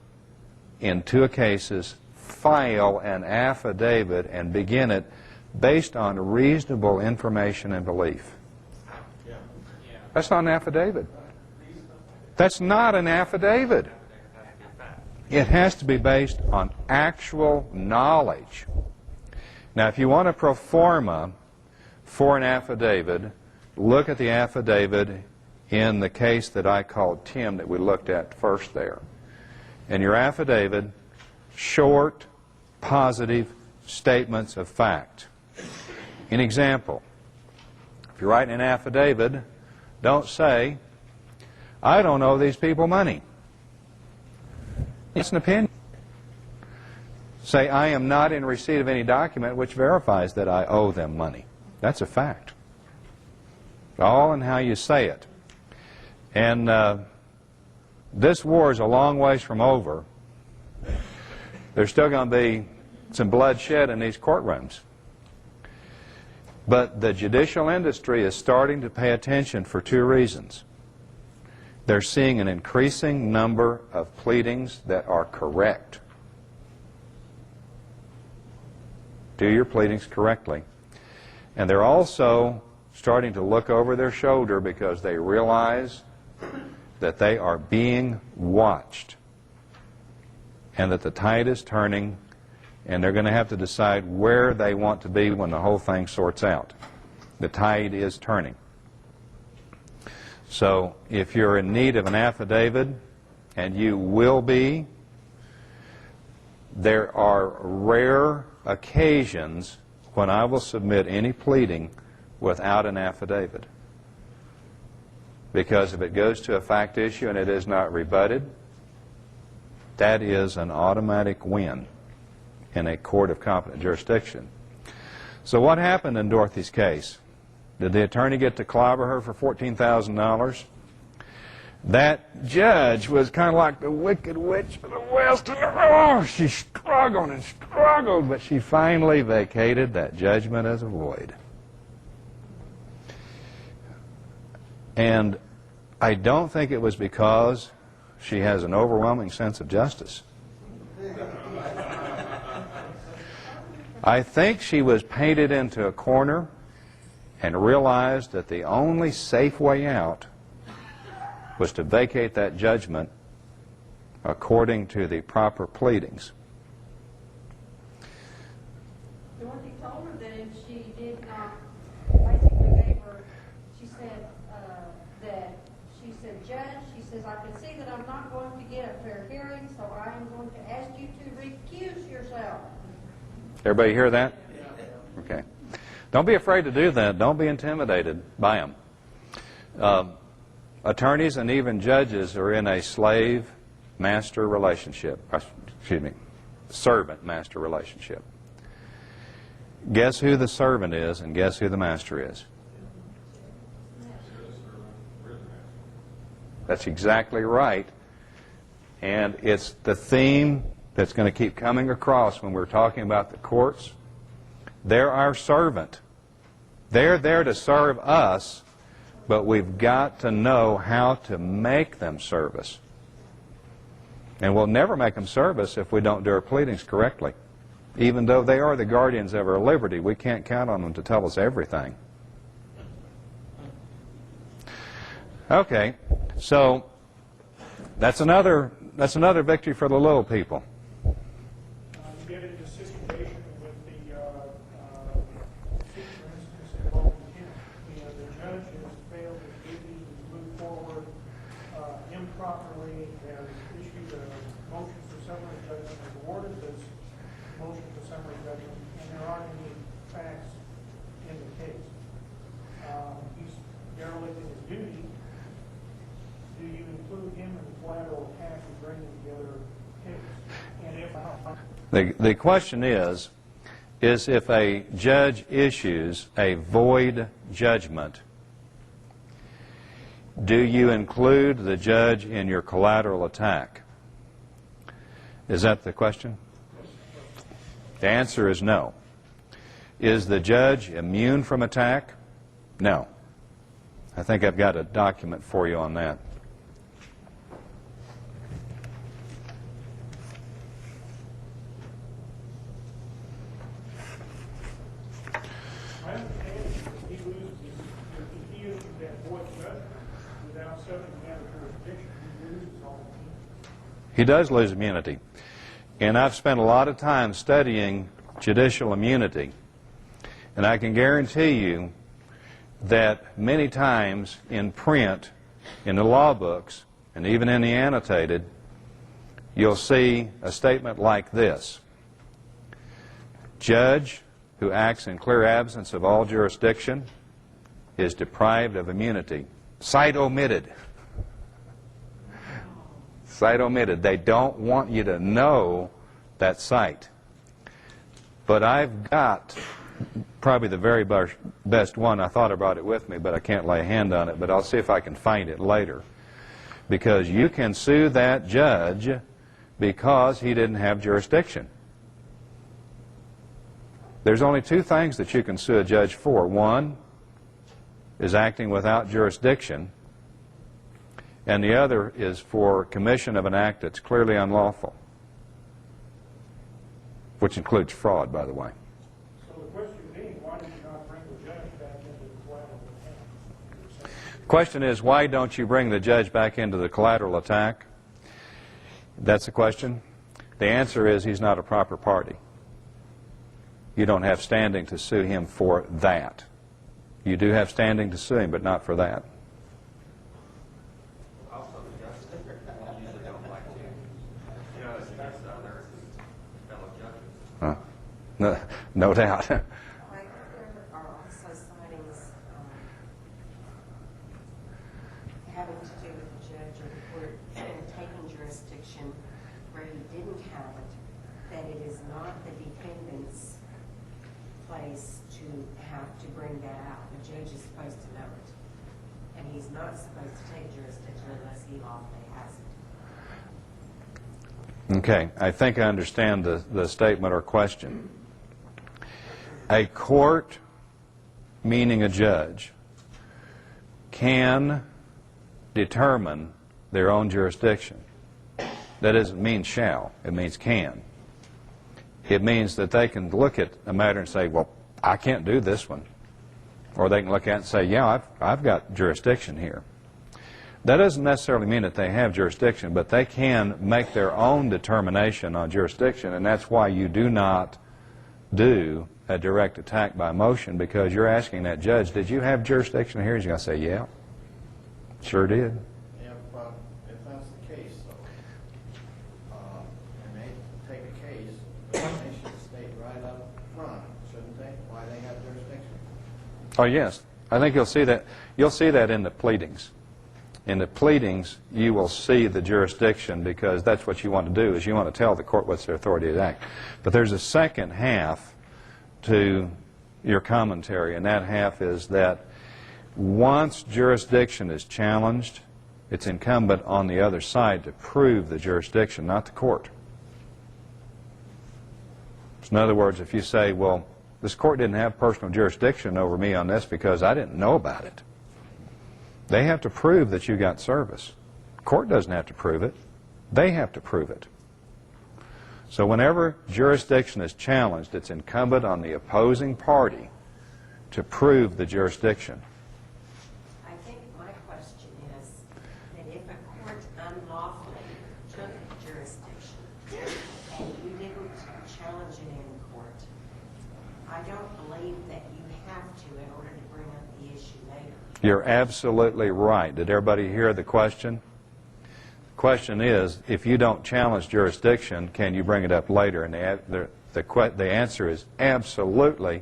in 2 cases file an affidavit and begin it based on reasonable information and belief. That's not an affidavit. That's not an affidavit. It has to be based on actual knowledge. Now, if you want a pro forma for an affidavit, look at the affidavit in the case that I called Tim that we looked at first there. And your affidavit, short, positive, statements of fact. An example, if you're writing an affidavit, don't say, I don't owe these people money. It's an opinion. Say, I am not in receipt of any document which verifies that I owe them money. That's a fact. All in how you say it. And this war is a long ways from over. There's still going to be some bloodshed in these courtrooms. But the judicial industry is starting to pay attention for two reasons. They're seeing an increasing number of pleadings that are correct. Do your pleadings correctly. And they're also starting to look over their shoulder because they realize that they are being watched and that the tide is turning, and they're going to have to decide where they want to be when the whole thing sorts out. The tide is turning. So if you're in need of an affidavit, and you will be, there are rare occasions when I will submit any pleading without an affidavit. Because if it goes to a fact issue and it is not rebutted, that is an automatic win in a court of competent jurisdiction. So what happened in Dorothy's case? Did the attorney get to clobber her for $14,000? That judge was kind of like the Wicked Witch of the West. And oh, she struggled and struggled, but she finally vacated that judgment as a void. And I don't think it was because she has an overwhelming sense of justice. I think she was painted into a corner and realized that the only safe way out was to vacate that judgment according to the proper pleadings. Dorothy told her that if she did not, basically gave her, she said, Judge, she says, I can see that I'm not going to get a fair hearing, so I am going to ask you to recuse yourself. Everybody hear that? Okay. Don't be afraid to do that. Don't be intimidated by them. Attorneys and even judges are in a slave-master relationship. Excuse me, servant-master relationship. Guess who the servant is and guess who the master is? That's exactly right. And it's the theme that's going to keep coming across when we're talking about the courts. They're our servant. They're there to serve us, but we've got to know how to make them serve us. And we'll never make them serve us if we don't do our pleadings correctly. Even though they are the guardians of our liberty, we can't count on them to tell us everything. Okay, so that's another victory for the little people. You get into a situation with the, for instance, involving him. The judge has failed to move forward improperly, has issued a motion for summary judgment, has awarded this motion for summary judgment, and there aren't any facts in the case. He's derelicting his duty. Do you include him in the collateral attack and bring him together case? And if The question is if a judge issues a void judgment, do you include the judge in your collateral attack? Is that the question? The answer is no. Is the judge immune from attack? No. I think I've got a document for you on that. my understanding is he loses, if he issues that void judgment without subject matter jurisdiction, he loses all immunity. He does lose immunity. And I've spent a lot of time studying judicial immunity. And I can guarantee you that many times in print, in the law books, and even in the annotated, you'll see a statement like this. judge who acts in clear absence of all jurisdiction is deprived of immunity. Cite omitted. Cite omitted. They don't want you to know that cite. But I've got probably the very best one. I thought I brought it with me, but I can't lay a hand on it. But I'll see if I can find it later. Because you can sue that judge because he didn't have jurisdiction. There's only two things that you can sue a judge for. One is acting without jurisdiction, and the other is for commission of an act that's clearly unlawful, which includes fraud, by the way. So the question being, why did you not bring the judge back into the collateral attack? The question is, why don't you bring the judge back into the collateral attack? That's the question. The answer is he's not a proper party. You don't have standing to sue him for that. You do have standing to sue him, but not for that. Also, the judges usually don't like to judge against other fellow judges. No doubt. Like, there are also sightings having to do with the judge or the court taking jurisdiction where he didn't have it, that it is not the defendant's place to have to bring that out. The judge is supposed to know it. And he's not supposed to take jurisdiction unless he lawfully has it. Okay, I think I understand the statement or question. A court, meaning a judge, can determine their own jurisdiction. That doesn't mean shall, it means can. It means that they can look at a matter and say, well, I can't do this one. Or they can look at it and say, yeah, I've got jurisdiction here. That doesn't necessarily mean that they have jurisdiction, but they can make their own determination on jurisdiction, and that's why you do not do a direct attack by motion, because you're asking that judge, did you have jurisdiction here? He's going to say, yeah, sure did. If that's the case, though, and they take a case, they should state right up front, shouldn't they, why they have jurisdiction? Oh, yes. I think you'll see that. You'll see that in the pleadings. In the pleadings, you will see the jurisdiction, because that's what you want to do, is you want to tell the court what's their authority to act. But there's a second half to your commentary, and that half is that once jurisdiction is challenged, it's incumbent on the other side to prove the jurisdiction, not the court. So in other words, if you say, well, this court didn't have personal jurisdiction over me on this because I didn't know about it, they have to prove that you got service. The court doesn't have to prove it. They have to prove it. So whenever jurisdiction is challenged, it's incumbent on the opposing party to prove the jurisdiction. I think my question is that if a court unlawfully took jurisdiction and you didn't challenge it in court, I don't believe that you have to in order to bring up the issue later. You're absolutely right. Did everybody hear the question? The question is, if you don't challenge jurisdiction, can you bring it up later? And the answer is absolutely,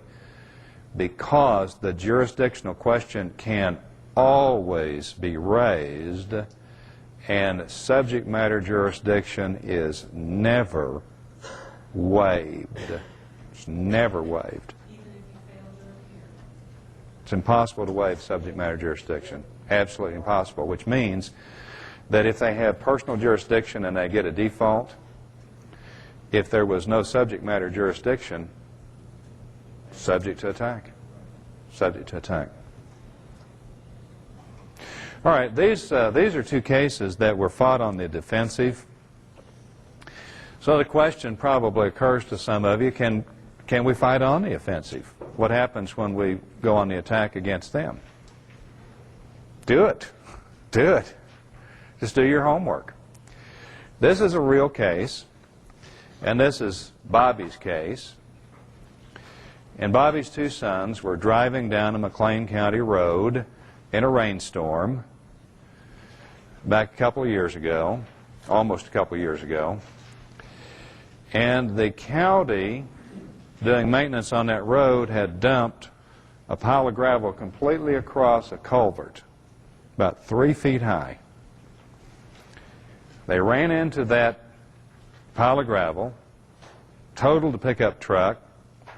because the jurisdictional question can always be raised, and subject matter jurisdiction is never waived. It's never waived. It's impossible to waive subject matter jurisdiction. Absolutely impossible, which means that if they have personal jurisdiction and they get a default, if there was no subject matter jurisdiction, subject to attack. Subject to attack. All right, these are two cases that were fought on the defensive. So the question probably occurs to some of you, can we fight on the offensive? What happens when we go on the attack against them? Do it. Do it. Just do your homework. This is a real case, and this is Bobby's case. And Bobby's two sons were driving down a McLean County road in a rainstorm back a couple of years ago, almost a couple of years ago. And the county doing maintenance on that road had dumped a pile of gravel completely across a culvert, about 3 feet high. They ran into that pile of gravel, totaled the pickup truck.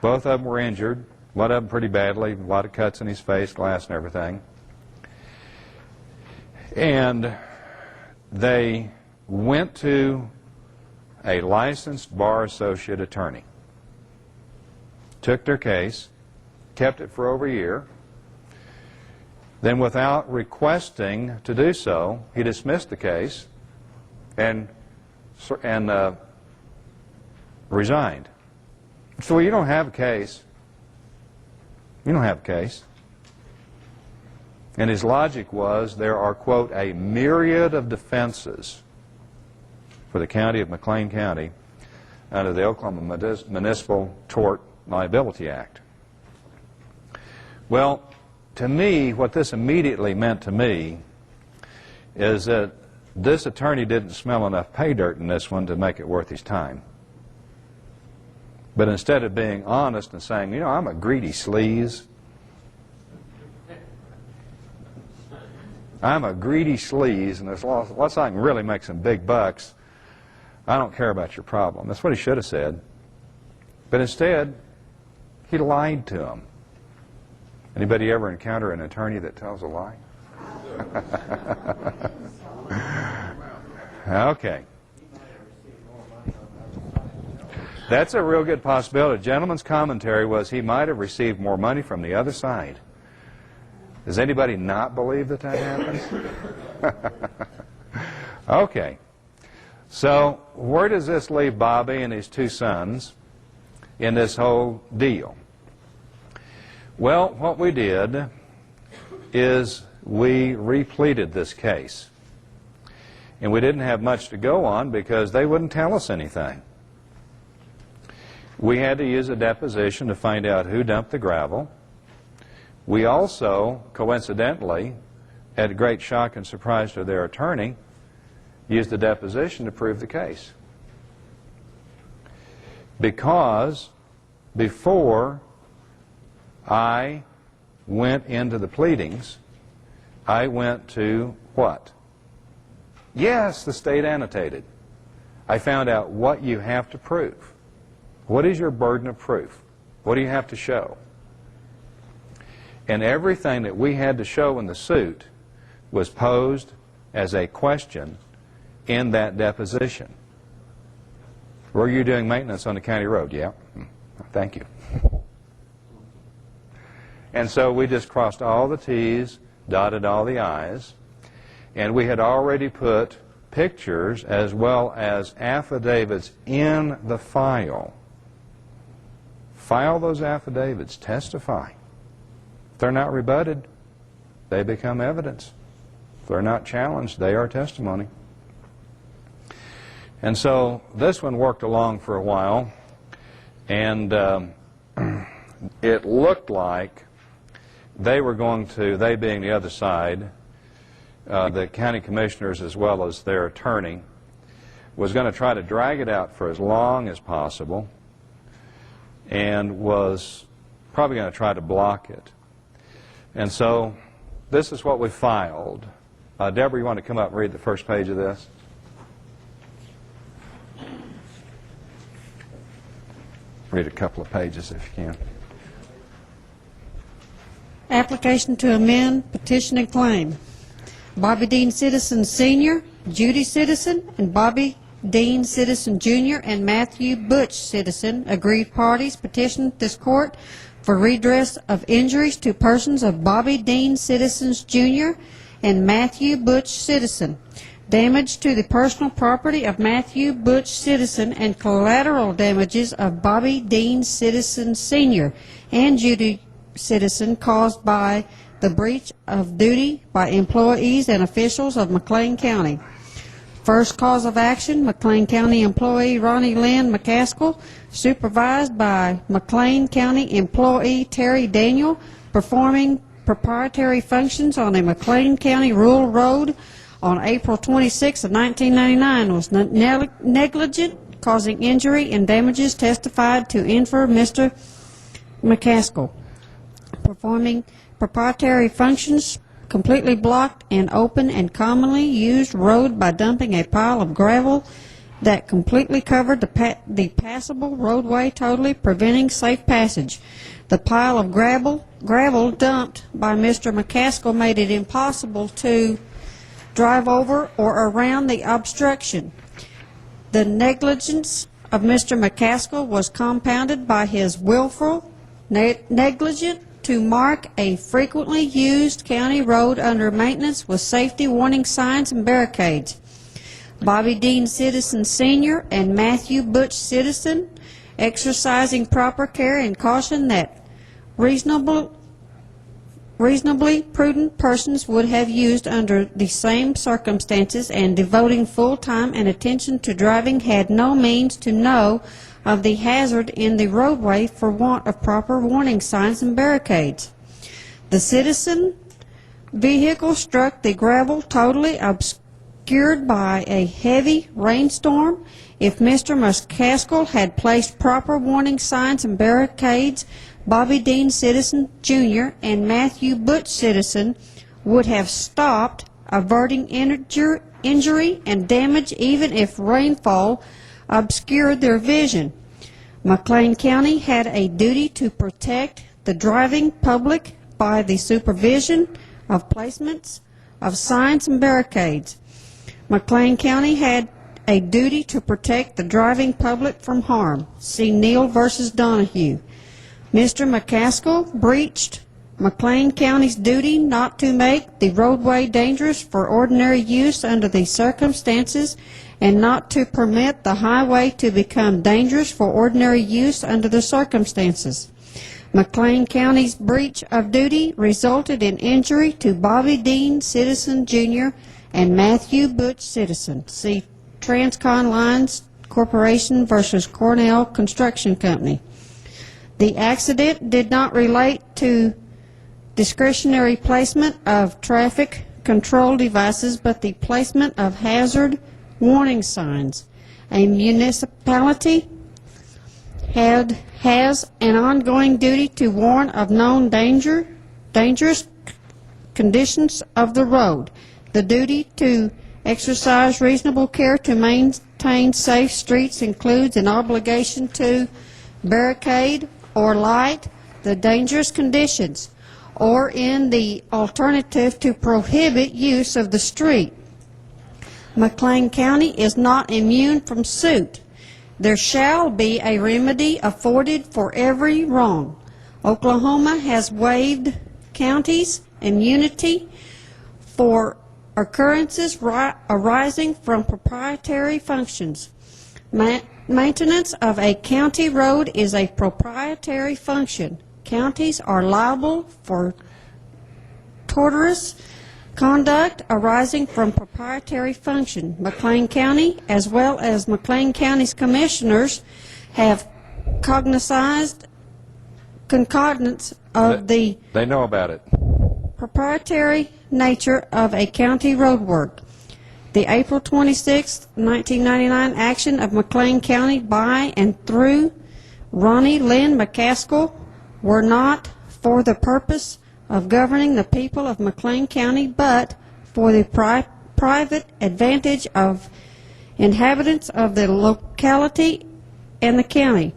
Both of them were injured, one of them pretty badly, a lot of cuts in his face, glass and everything. And they went to a licensed bar associate attorney, took their case, kept it for over a year. Then, without requesting to do so, he dismissed the case and resigned. So you don't have a case. You don't have a case. And his logic was there are, quote, a myriad of defenses for the county of McLean County under the Oklahoma Municipal Tort Liability Act. Well, to me, what this immediately meant to me is that this attorney didn't smell enough pay dirt in this one to make it worth his time. But instead of being honest and saying, you know, I'm a greedy sleaze, I'm a greedy sleaze, and unless I can really make some big bucks, I don't care about your problem. That's what he should have said. But instead, he lied to him. Anybody ever encounter an attorney that tells a lie? Okay. That's a real good possibility. Gentleman's commentary was he might have received more money from the other side. Does anybody not believe that that happened? Okay. So where does this leave Bobby and his 2 sons in this whole deal? Well, what we did is we repleted this case. And we didn't have much to go on because they wouldn't tell us anything. We had to use a deposition to find out who dumped the gravel. We also, coincidentally, at great shock and surprise to their attorney, used a deposition to prove the case. Because before I went into the pleadings, I went to what? Yes, the state annotated. I found out what you have to prove. What is your burden of proof? What do you have to show? And everything that we had to show in the suit was posed as a question in that deposition. Were you doing maintenance on the county road? Yeah. Thank you. And so we just crossed all the T's, dotted all the I's, and we had already put pictures as well as affidavits in the file. File those affidavits, testify. If they're not rebutted, they become evidence. If they're not challenged, they are testimony. And so this one worked along for a while, and it looked like they were going to, they being the other side, the county commissioners as well as their attorney, was going to try to drag it out for as long as possible and was probably going to try to block it. And so this is what we filed. Deborah, you want to come up and read the first page of this? Read a couple of pages if you can. Application to amend petition and claim. Bobby Dean Citizen Sr., Judy Citizen, and Bobby Dean Citizen Jr. and Matthew Butch Citizen, aggrieved parties, petitioned this court for redress of injuries to persons of Bobby Dean Citizens Jr. and Matthew Butch Citizen, damage to the personal property of Matthew Butch Citizen, and collateral damages of Bobby Dean Citizen Sr. and Judy Citizen caused by the breach of duty by employees and officials of McLean County. First cause of action, McLean County employee Ronnie Lynn McCaskill, supervised by McLean County employee Terry Daniel, performing proprietary functions on a McLean County rural road on April 26 of 1999, was negligent, causing injury and damages testified to in for Mr. McCaskill, performing proprietary functions completely blocked an open and commonly used road by dumping a pile of gravel that completely covered the passable roadway, totally preventing safe passage. The pile of gravel dumped by Mr. McCaskill made it impossible to drive over or around the obstruction. The negligence of Mr. McCaskill was compounded by his willful negligence to mark a frequently used county road under maintenance with safety warning signs and barricades. Bobby Dean Citizen Sr. and Matthew Butch Citizen, exercising proper care and caution that reasonably prudent persons would have used under the same circumstances, and devoting full time and attention to driving, had no means to know of the hazard in the roadway for want of proper warning signs and barricades. The citizen vehicle struck the gravel totally obscured by a heavy rainstorm. If Mr. McCaskill had placed proper warning signs and barricades, Bobby Dean Citizen Jr. and Matthew Butch Citizen would have stopped, averting injury and damage even if rainfall obscured their vision. McLean County had a duty to protect the driving public by the supervision of placements of signs and barricades. McLean County had a duty to protect the driving public from harm. See Neal versus Donahue. Mr. McCaskill breached McLean County's duty not to make the roadway dangerous for ordinary use under the circumstances, and not to permit the highway to become dangerous for ordinary use under the circumstances. McLean County's breach of duty resulted in injury to Bobby Dean Citizen Jr. and Matthew Butch Citizen. See Transcon Lines Corporation versus Cornell Construction Company. The accident did not relate to discretionary placement of traffic control devices, but the placement of hazard warning signs. A municipality has an ongoing duty to warn of known dangerous conditions of the road. The duty to exercise reasonable care to maintain safe streets includes an obligation to barricade or light the dangerous conditions, or in the alternative to prohibit use of the street. McLean County is not immune from suit. There shall be a remedy afforded for every wrong. Oklahoma has waived counties' immunity for occurrences arising from proprietary functions. Maintenance of a county road is a proprietary function. Counties are liable for tortious conduct arising from proprietary function. McLean County, as well as McLean County's commissioners, have cognizance of the They know about it. proprietary nature of a county road work. The April 26, 1999 action of McLean County by and through Ronnie Lynn McCaskill were not for the purpose of governing the people of McLean County, but for the private advantage of inhabitants of the locality and the county.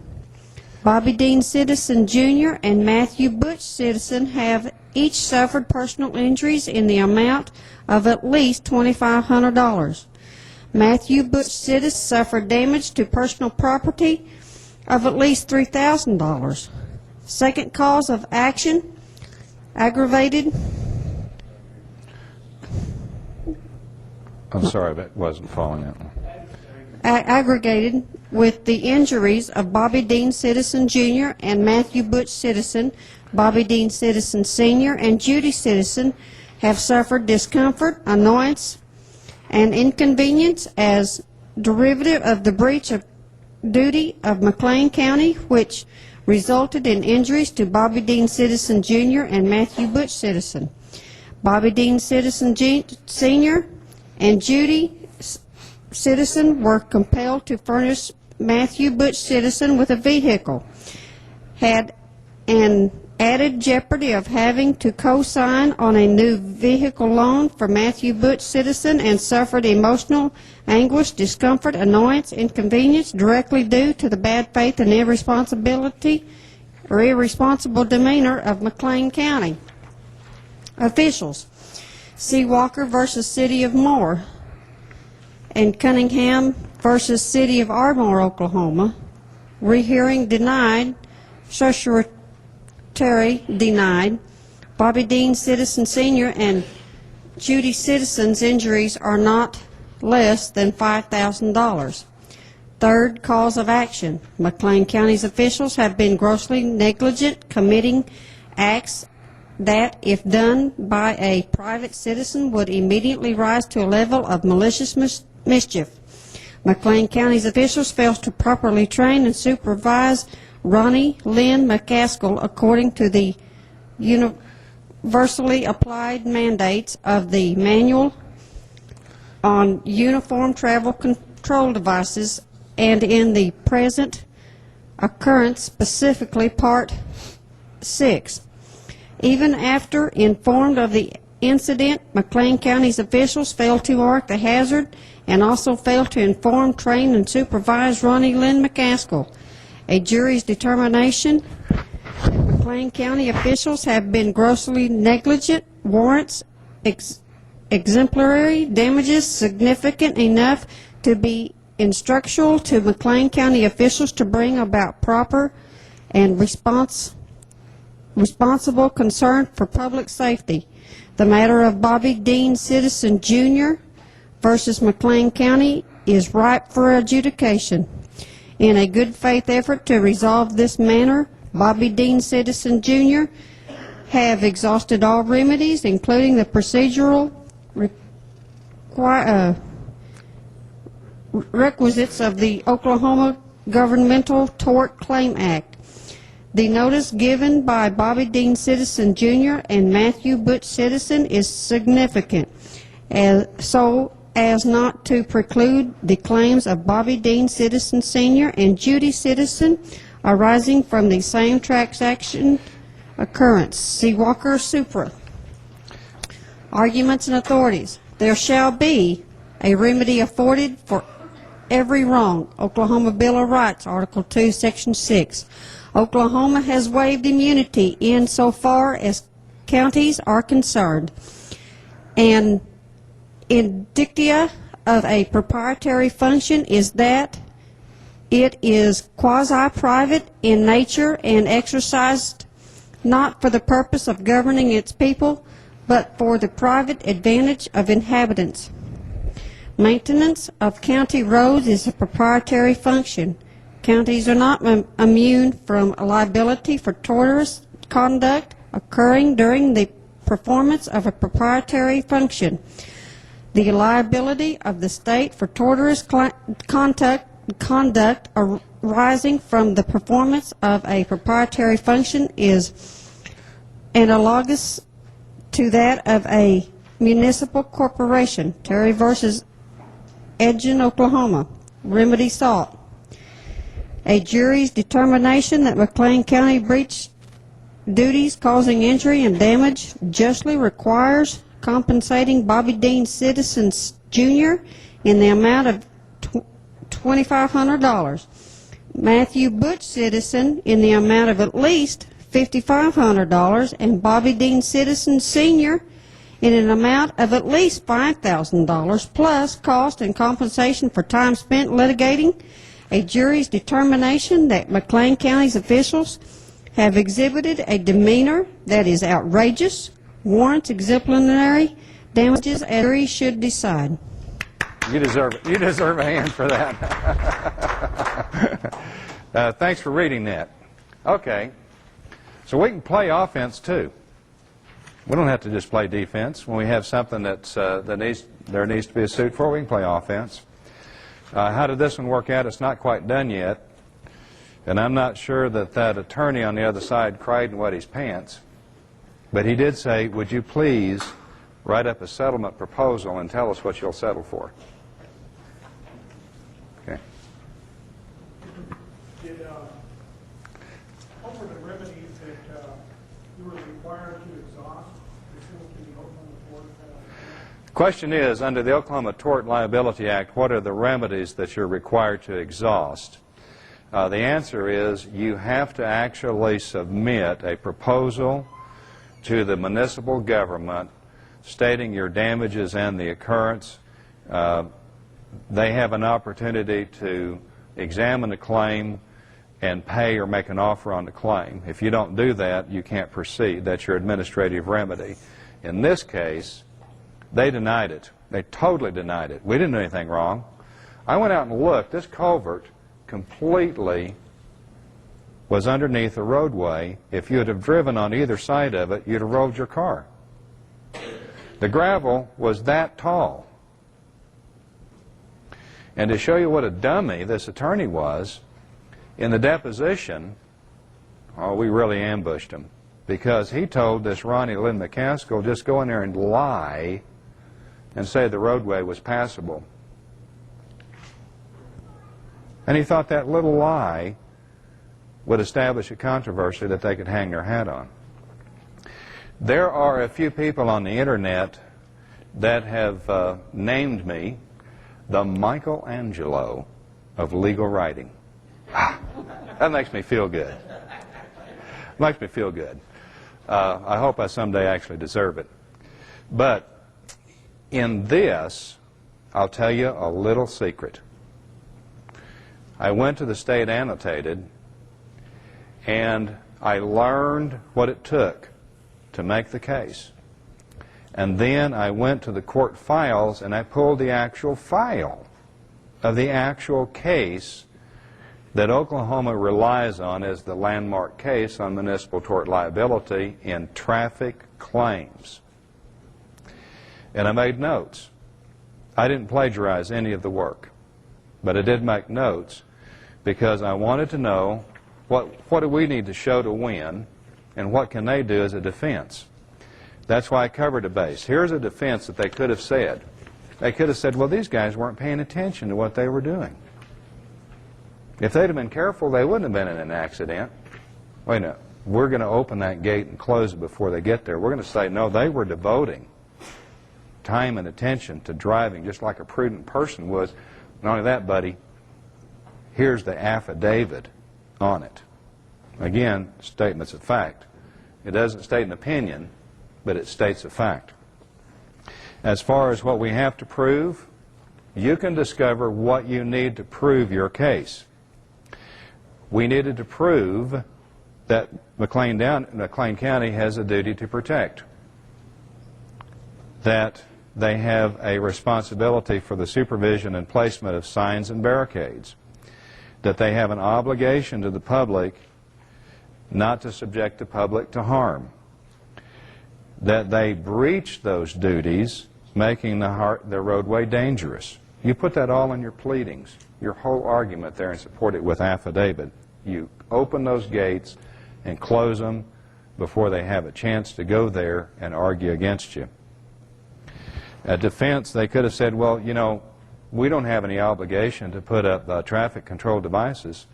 Bobby Dean Citizen Jr. and Matthew Butch Citizen have each suffered personal injuries in the amount of at least $2,500. Matthew Butch Citizen suffered damage to personal property of at least $3,000. Second cause of action, aggravated. I'm sorry, that wasn't following that one. Aggregated with the injuries of Bobby Dean Citizen Jr. and Matthew Butch Citizen. Bobby Dean Citizen Sr. and Judy Citizen have suffered discomfort, annoyance, and inconvenience as derivative of the breach of duty of McLean County, which resulted in injuries to Bobby Dean Citizen Jr. and Matthew Butch Citizen. Bobby Dean Citizen Sr. and Judy Citizen were compelled to furnish Matthew Butch Citizen with a vehicle, had an added jeopardy of having to co-sign on a new vehicle loan for Matthew Butch Citizen, and suffered emotional anguish, discomfort, annoyance, inconvenience directly due to the bad faith and irresponsible demeanor of McLean County officials. C. Walker versus City of Moore, and Cunningham versus City of Ardmore, Oklahoma. Rehearing denied. Certiorari denied. Bobby Dean Citizen Sr. and Judy Citizen's injuries are not less than $5,000. Third cause of action. McLean County's officials have been grossly negligent, committing acts that, if done by a private citizen, would immediately rise to a level of malicious mischief. McLean County's officials failed to properly train and supervise Ronnie Lynn McCaskill according to the universally applied mandates of the Manual on Uniform Travel Control Devices, and in the present occurrence, specifically Part 6. Even after informed of the incident, McLean County's officials failed to mark the hazard and also failed to inform, train, and supervise Ronnie Lynn McCaskill. A jury's determination that McLean County officials have been grossly negligent warrants exemplary damages significant enough to be instructional to McLean County officials to bring about proper and responsible concern for public safety. The matter of Bobby Dean Citizen Jr. versus McLean County is ripe for adjudication. In a good faith effort to resolve this matter, Bobby Dean Citizen Jr. have exhausted all remedies, including the procedural requisites of the Oklahoma Governmental Tort Claim Act. The notice given by Bobby Dean Citizen Jr. and Matthew Butch Citizen is significant, so as not to preclude the claims of Bobby Dean Citizen Sr. and Judy Citizen arising from the same transaction occurrence. C. Walker Supra. Arguments and authorities. There shall be a remedy afforded for every wrong. Oklahoma Bill of Rights, Article 2, Section 6. Oklahoma has waived immunity insofar as counties are concerned. And indicia of a proprietary function is that it is quasi-private in nature and exercised not for the purpose of governing its people, but for the private advantage of inhabitants. Maintenance of county roads is a proprietary function. Counties are not immune from liability for tortious conduct occurring during the performance of a proprietary function. The liability of the state for tortious conduct arising from the performance of a proprietary function is analogous to that of a municipal corporation. Terry versus Edgen, Oklahoma. Remedy sought. A jury's determination that McLean County breached duties causing injury and damage justly requires compensating Bobby Dean Citizen Jr. in the amount of $2,500. Matthew Butch Citizen in the amount of at least $5,500, and Bobby Dean Citizen Sr. in an amount of at least $5,000, plus cost and compensation for time spent litigating. A jury's determination that McLean County's officials have exhibited a demeanor that is outrageous warrants exemplary damages, and the jury should decide. You deserve it. You deserve a hand for that. Thanks for reading that. Okay. So we can play offense too. We don't have to just play defense. When we have something that's there needs to be a suit for, we can play offense. How did this one work out? It's not quite done yet, and I'm not sure that that attorney on the other side cried and wet his pants. But he did say, "Would you please write up a settlement proposal and tell us what you'll settle for?" Okay. required to exhaust pursuant to the Oklahoma Tort? The question is, under the Oklahoma Tort Liability Act, what are the remedies that you're required to exhaust? The answer is you have to actually submit a proposal to the municipal government stating your damages and the occurrence. They have an opportunity to examine the claim and pay or make an offer on the claim. If you don't do that, you can't proceed. That's your administrative remedy. In this case, they denied it. They totally denied it. We didn't do anything wrong. I went out and looked. This culvert completely was underneath a roadway. If you had driven on either side of it, you'd have rolled your car. The gravel was that tall. And to show you what a dummy this attorney was, in the deposition, oh, we really ambushed him, because he told this Ronnie Lynn McCaskill, just go in there and lie and say the roadway was passable. And he thought that little lie would establish a controversy that they could hang their hat on. There are a few people on the internet that have named me the Michelangelo of legal writing. That makes me feel good. Makes me feel good. I hope I someday actually deserve it. But in this, I'll tell you a little secret. I went to the State Annotated and I learned what it took to make the case. And then I went to the court files and I pulled the actual file of the actual case that Oklahoma relies on as the landmark case on municipal tort liability in traffic claims. And I made notes. I didn't plagiarize any of the work, but I did make notes because I wanted to know what do we need to show to win and what can they do as a defense. That's why I covered a base. Here's a defense that they could have said. They could have said, well, these guys weren't paying attention to what they were doing. If they'd have been careful, they wouldn't have been in an accident. Wait a minute, we're going to open that gate and close it before they get there. We're going to say, no, they were devoting time and attention to driving just like a prudent person was. Not only that, buddy, here's the affidavit on it. Again, statements of fact. It doesn't state an opinion, but it states a fact. As far as what we have to prove, you can discover what you need to prove your case. We needed to prove that McLean County has a duty to protect, that they have a responsibility for the supervision and placement of signs and barricades, that they have an obligation to the public not to subject the public to harm, that they breach those duties, making the roadway dangerous. You put that all in your pleadings, your whole argument there, and support it with affidavit. You open those gates and close them before they have a chance to go there and argue against you. At defense, they could have said, well, you know, we don't have any obligation to put up traffic control devices.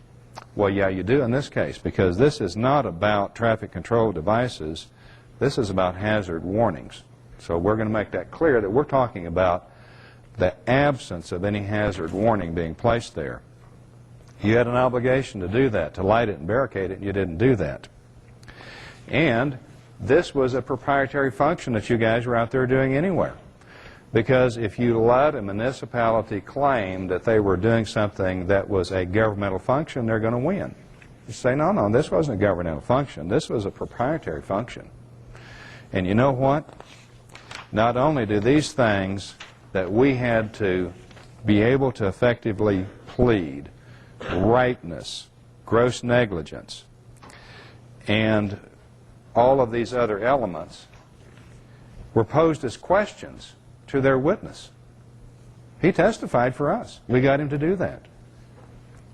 Well, yeah, you do in this case, because this is not about traffic control devices. This is about hazard warnings. So we're going to make that clear that we're talking about the absence of any hazard warning being placed there. You had an obligation to do that, to light it and barricade it, and you didn't do that. And this was a proprietary function that you guys were out there doing anywhere. Because if you let a municipality claim that they were doing something that was a governmental function, they're going to win. You say, no, no, this wasn't a governmental function. This was a proprietary function. And you know what? Not only do these things that we had to be able to effectively plead, rightness, gross negligence, and all of these other elements were posed as questions to their witness. He testified for us. We got him to do that.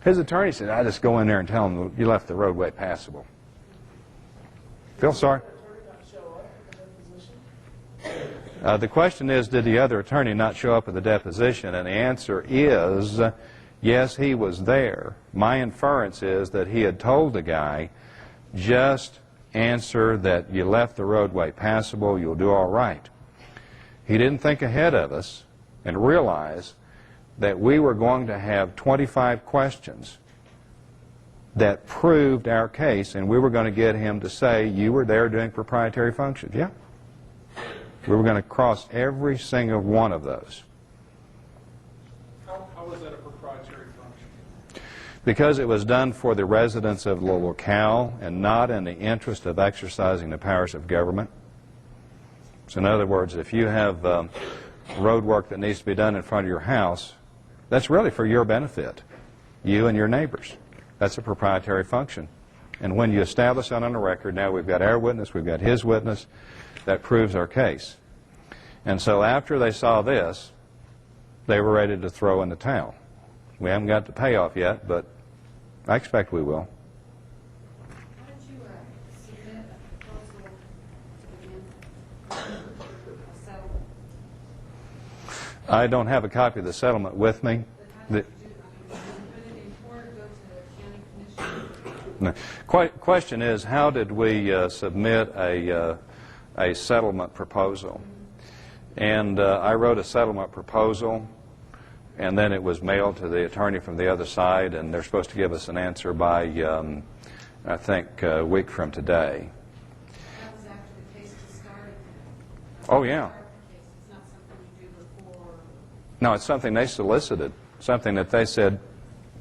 His attorney said, I just go in there and tell him you left the roadway passable. Feel sorry? The question is, did the other attorney not show up at the deposition? And the answer is, yes, he was there. My inference is that he had told the guy, just answer that you left the roadway passable, you'll do all right. He didn't think ahead of us and realize that we were going to have 25 questions that proved our case, and we were going to get him to say, you were there doing proprietary functions. Yeah. We were going to cross every single one of those. How was that a proprietary function? Because it was done for the residents of the locale and not in the interest of exercising the powers of government. So in other words, if you have road work that needs to be done in front of your house, that's really for your benefit, you and your neighbors. That's a proprietary function. And when you establish that on the record, now we've got our witness, we've got his witness, that proves our case. And so after they saw this, they were ready to throw in the towel. We haven't got the payoff yet, but I expect we will. How did you submit a proposal to a settlement? I don't have a copy of the settlement with me. But how did you do it? Did you put it in court, go to the county commission? No. Question is, how did we submit a settlement proposal? And I wrote a settlement proposal, and then it was mailed to the attorney from the other side, and they're supposed to give us an answer by, I think, a week from today. That was after the case was started. Oh, yeah. It's not something you do before. No, it's something they solicited, something that they said,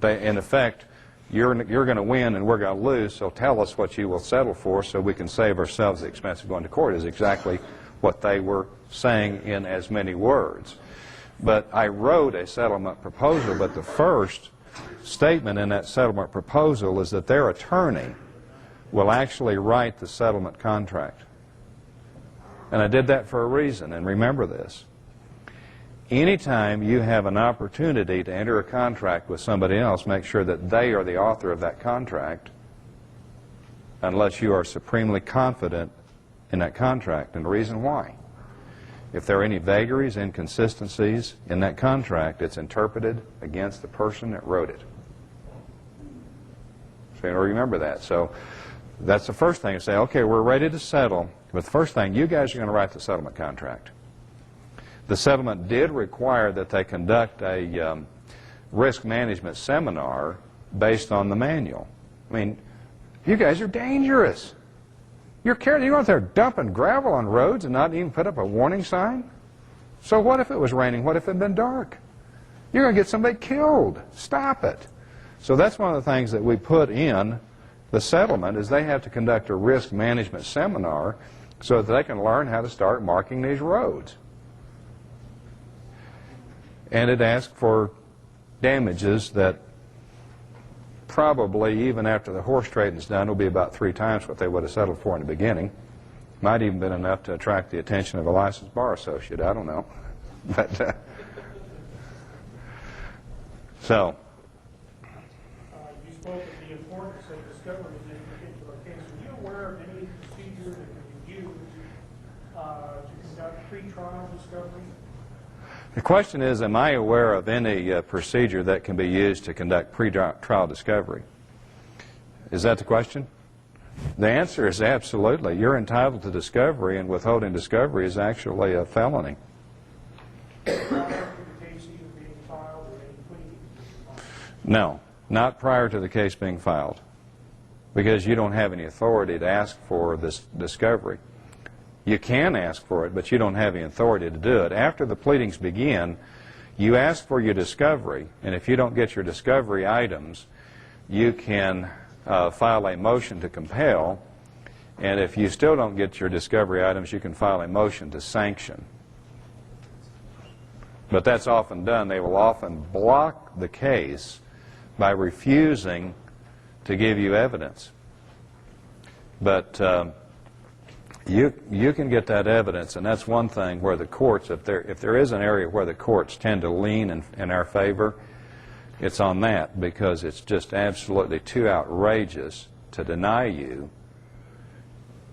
in effect, you're going to win and we're going to lose, so tell us what you will settle for so we can save ourselves the expense of going to court, is exactly what they were saying in as many words. But I wrote a settlement proposal, but the first statement in that settlement proposal is that their attorney will actually write the settlement contract. And I did that for a reason, and remember this. Anytime you have an opportunity to enter a contract with somebody else, make sure that they are the author of that contract, unless you are supremely confident in that contract. And the reason why: if there are any vagaries, inconsistencies in that contract, it's interpreted against the person that wrote it. So you know, remember that. So that's the first thing. You say, okay, we're ready to settle, but the first thing, you guys are going to write the settlement contract. The settlement did require that they conduct a risk management seminar based on the manual. I mean, you guys are dangerous. You're out there dumping gravel on roads and not even put up a warning sign? So what if it was raining? What if it had been dark? You're going to get somebody killed. Stop it. So that's one of the things that we put in the settlement, is they have to conduct a risk management seminar so that they can learn how to start marking these roads. And it asked for damages that probably, even after the horse trading is done, will be about 3 times what they would have settled for in the beginning. Might even been enough to attract the attention of a licensed bar associate. I don't know. But so. You spoke of the importance of discovery in this particular case. Are you aware of any procedure that can be used to conduct pre-trial discovery? The question is, am I aware of any procedure that can be used to conduct pre-trial discovery? Is that the question? The answer is absolutely. You're entitled to discovery, and withholding discovery is actually a felony. Prior to the case either being filed or any plea being filed? No, not prior to the case being filed, because you don't have any authority to ask for this discovery. You can ask for it, but you don't have any authority to do it. After the pleadings begin, you ask for your discovery, and if you don't get your discovery items, you can file a motion to compel, and if you still don't get your discovery items, you can file a motion to sanction. But that's often done. They will often block the case by refusing to give you evidence. But you can get that evidence, and that's one thing where the courts, if there is an area where the courts tend to lean in our favor, it's on that, because it's just absolutely too outrageous to deny you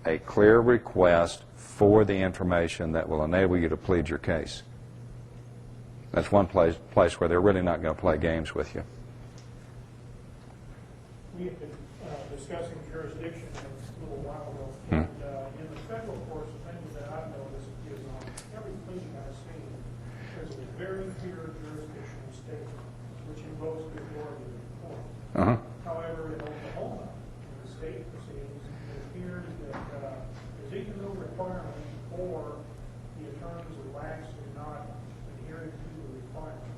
a clear request for the information that will enable you to plead your case. That's one place where they're really not going to play games with you. We have been discussing jurisdiction a little while ago. And in the federal courts, the thing that I've noticed is on every pleading I've seen, there's a very clear jurisdictional statement which invokes the authority of the court. However, in Oklahoma, in the state proceedings, it appears that there's even no requirement for the attorneys of wax to not adhere to the requirement.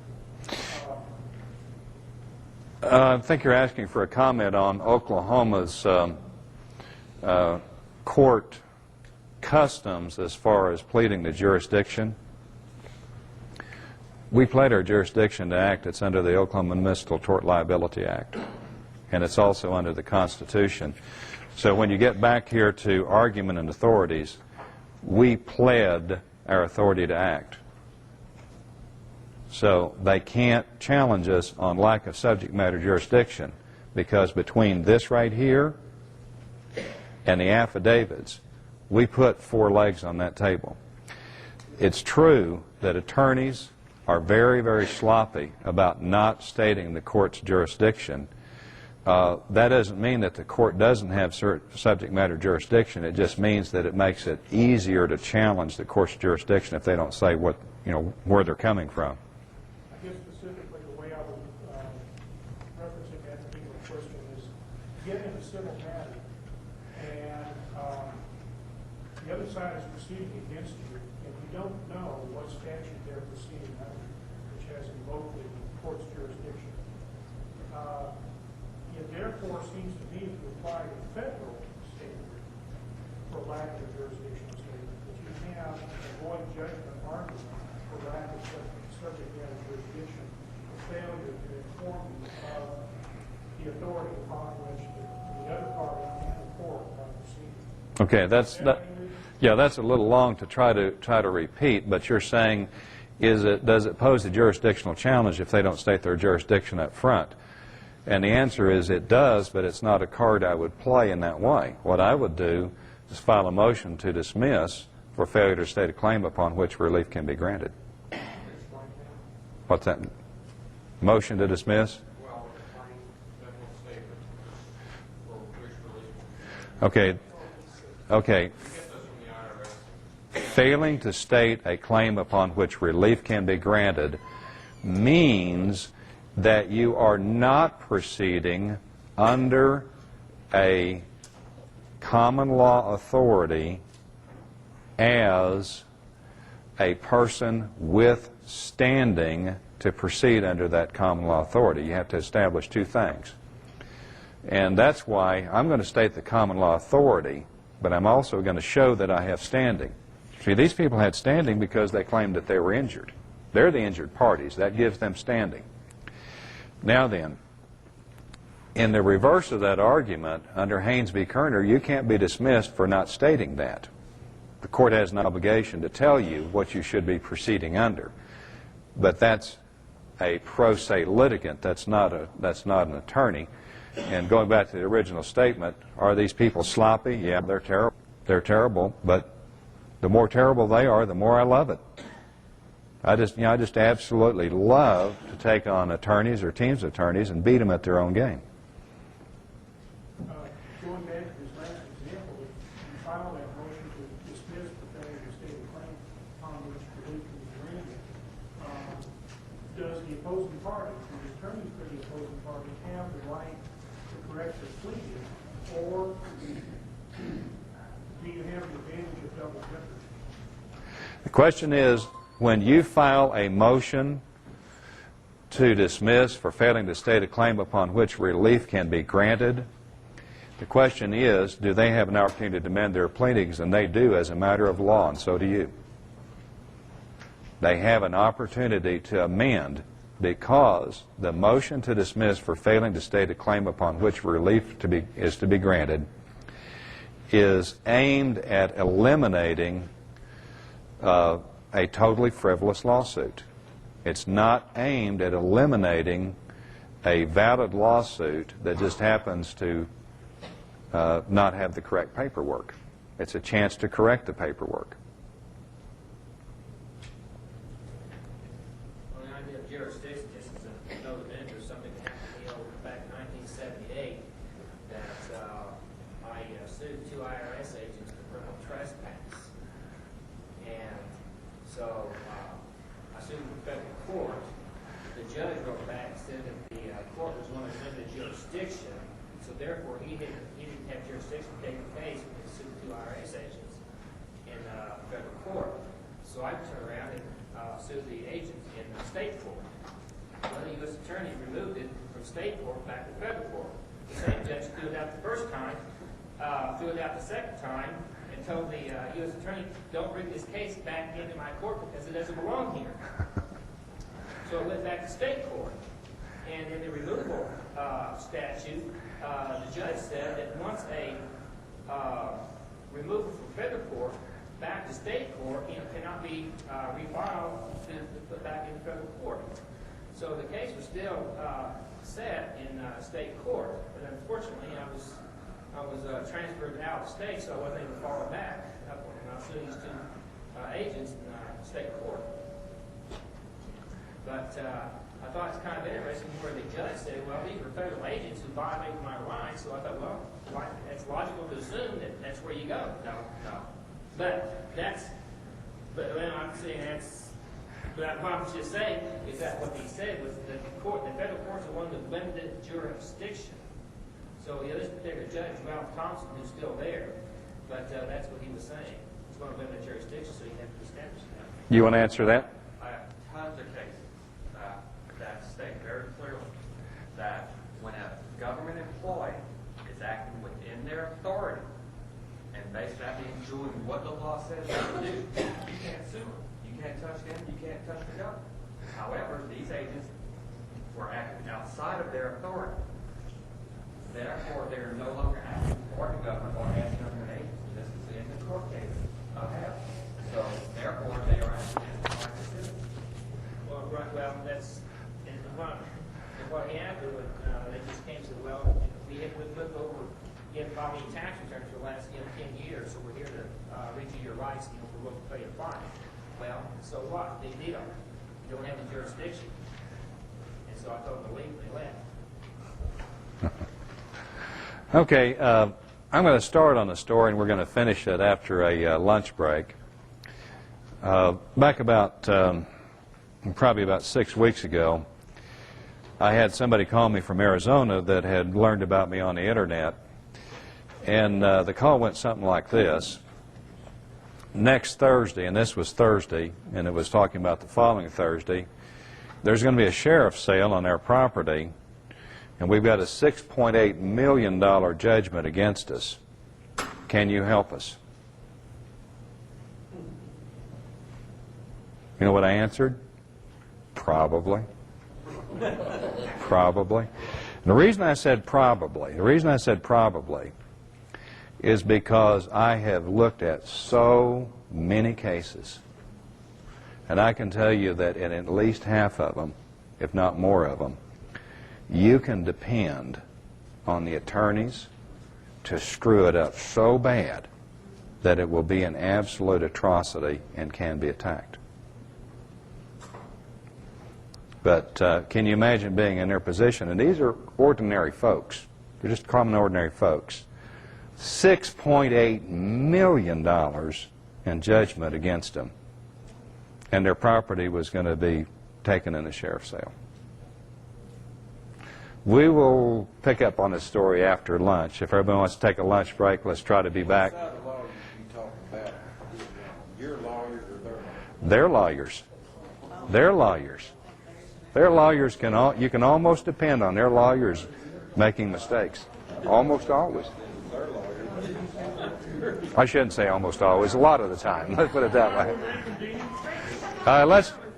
I think you're asking for a comment on Oklahoma's court customs as far as pleading the jurisdiction. We plead our jurisdiction to act. It's under the Oklahoma Municipal Tort Liability Act, and it's also under the Constitution. So when you get back here to argument and authorities, we pled our authority to act. So they can't challenge us on lack of subject matter jurisdiction, because between this right here and the affidavits, we put 4 legs on that table. It's true that attorneys are very, very sloppy about not stating the court's jurisdiction. That doesn't mean that the court doesn't have subject matter jurisdiction. It just means that it makes it easier to challenge the court's jurisdiction if they don't say what, where they're coming from. I guess specifically the way I was referencing that particular question is, get in a civil matter, and the other side is proceeding against you, and you don't know what statute they're proceeding under, which has invoked the court's jurisdiction. It therefore seems to me to apply the federal standard for lack of jurisdictional statement, that you have a void judgment argument for lack of subject matter jurisdiction, for failure to inform you of the authority upon which the other party can report on proceeding. Okay, that's a little long to try to repeat, but you're saying, does it pose a jurisdictional challenge if they don't state their jurisdiction up front? And the answer is it does, but it's not a card I would play in that way. What I would do is file a motion to dismiss for failure to state a claim upon which relief can be granted. What's that? Motion to dismiss? Well, the claim that will state for which relief. Okay. You get this from the IRS. Failing to state a claim upon which relief can be granted means that you are not proceeding under a common law authority as a person with standing to proceed under that common law authority. You have to establish 2 things. And that's why I'm going to state the common law authority, but I'm also going to show that I have standing. See, these people had standing because they claimed that they were injured. They're the injured parties. That gives them standing. Now then, in the reverse of that argument, under Haynes v. Kerner, you can't be dismissed for not stating that. The court has an obligation to tell you what you should be proceeding under. But that's a pro se litigant. That's not an attorney. And going back to the original statement, are these people sloppy? Yeah, they're terrible. They're terrible, but the more terrible they are, the more I love it. I just absolutely love to take on attorneys or teams of attorneys and beat them at their own game. Going back to this last example, if you file that motion to dismiss the failure to state a claim upon which relief can be granted, does the opposing party, the attorney for the opposing party, have the right to correct their pleading, or do you have the advantage of double jeopardy? The question is, when you file a motion to dismiss for failing to state a claim upon which relief can be granted, the question is, do they have an opportunity to amend their pleadings? And they do as a matter of law, and so do you. They have an opportunity to amend because the motion to dismiss for failing to state a claim upon which relief is to be granted is aimed at eliminating a totally frivolous lawsuit. It's not aimed at eliminating a valid lawsuit that just happens to not have the correct paperwork. It's a chance to correct the paperwork. Well, the idea of jurisdiction, just as a note of interest, something that happened to me back in 1978, that sued 2 IRS agents for criminal trespass. And so I sued the federal court. The judge wrote back and said that the court was one of limited jurisdiction, so therefore he didn't have jurisdiction to take the case because he sued 2 IRS agents in federal court. So I turned around and sued the agents in the state court. Well, the U.S. attorney removed it from state court back to federal court. The same judge threw it out the first time, threw it out the second time, and told the U.S. attorney, don't bring this case back into my court because it doesn't belong here. So it went back to state court. And in the removal statute, the judge said that once a removal from federal court back to state court cannot be refiled to put back in federal court. So the case was still set in state court, but unfortunately I was transferred out of state, so I wasn't able to follow back up when I sued these 2 agents in state court. But I thought it's kind of interesting where the judge said, well, these were federal agents who violated my rights, so I thought, well, it's logical to assume that that's where you go. No. But when I'm saying but what I'm just saying is that what he said was that the federal courts are one with limited jurisdiction. So this particular judge, Ralph Thompson, who's still there, but that's what he was saying. It's one of limited jurisdiction, so you have to establish that. You want to answer that? I have tons of cases that state very clearly that when a government employee is acting within their authority and basically doing what the law says they can do, you can't sue them. You can't touch them. You can't touch the government. However, these agents were acting outside of their authority. Therefore, they are no longer acting for the government or as government agents. This is in the court case I have. So, therefore, they are acting as private citizens. Well, that's what happened. They just came and said, well, we looked over, you haven't filed any tax returns for the last 10 years, so we're here to read you your rights, for what to pay a fine. Well, so what? They did them. You don't have the jurisdiction. And so I told them to leave, and they left. Okay, I'm going to start on the story, and we're going to finish it after a lunch break. Back about, probably about 6 weeks ago, I had somebody call me from Arizona that had learned about me on the internet, and the call went something like this. Next Thursday, and this was Thursday, and it was talking about the following Thursday, there's going to be a sheriff's sale on our property, and we've got a $6.8 million judgment against us. Can you help us? You know what I answered? Probably. Probably. And the reason I said probably is because I have looked at so many cases, and I can tell you that in at least half of them, if not more of them, you can depend on the attorneys to screw it up so bad that it will be an absolute atrocity and can be attacked. But can you imagine being in their position? And these are ordinary folks. They're just common, ordinary folks. $6.8 million in judgment against them. And their property was going to be taken in a sheriff's sale. We will pick up on this story after lunch. If everybody wants to take a lunch break, let's try to be back. What side of law you talking about? Your lawyers or their lawyers? They're lawyers. They're lawyers. Their lawyers you can almost depend on their lawyers making mistakes. Almost always. I shouldn't say almost always. A lot of the time. Let's put it that way.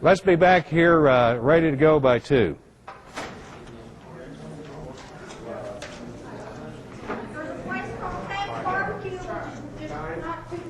Let's be back here ready to go by 2. There's a place called Pat's Barbecue, which is just not too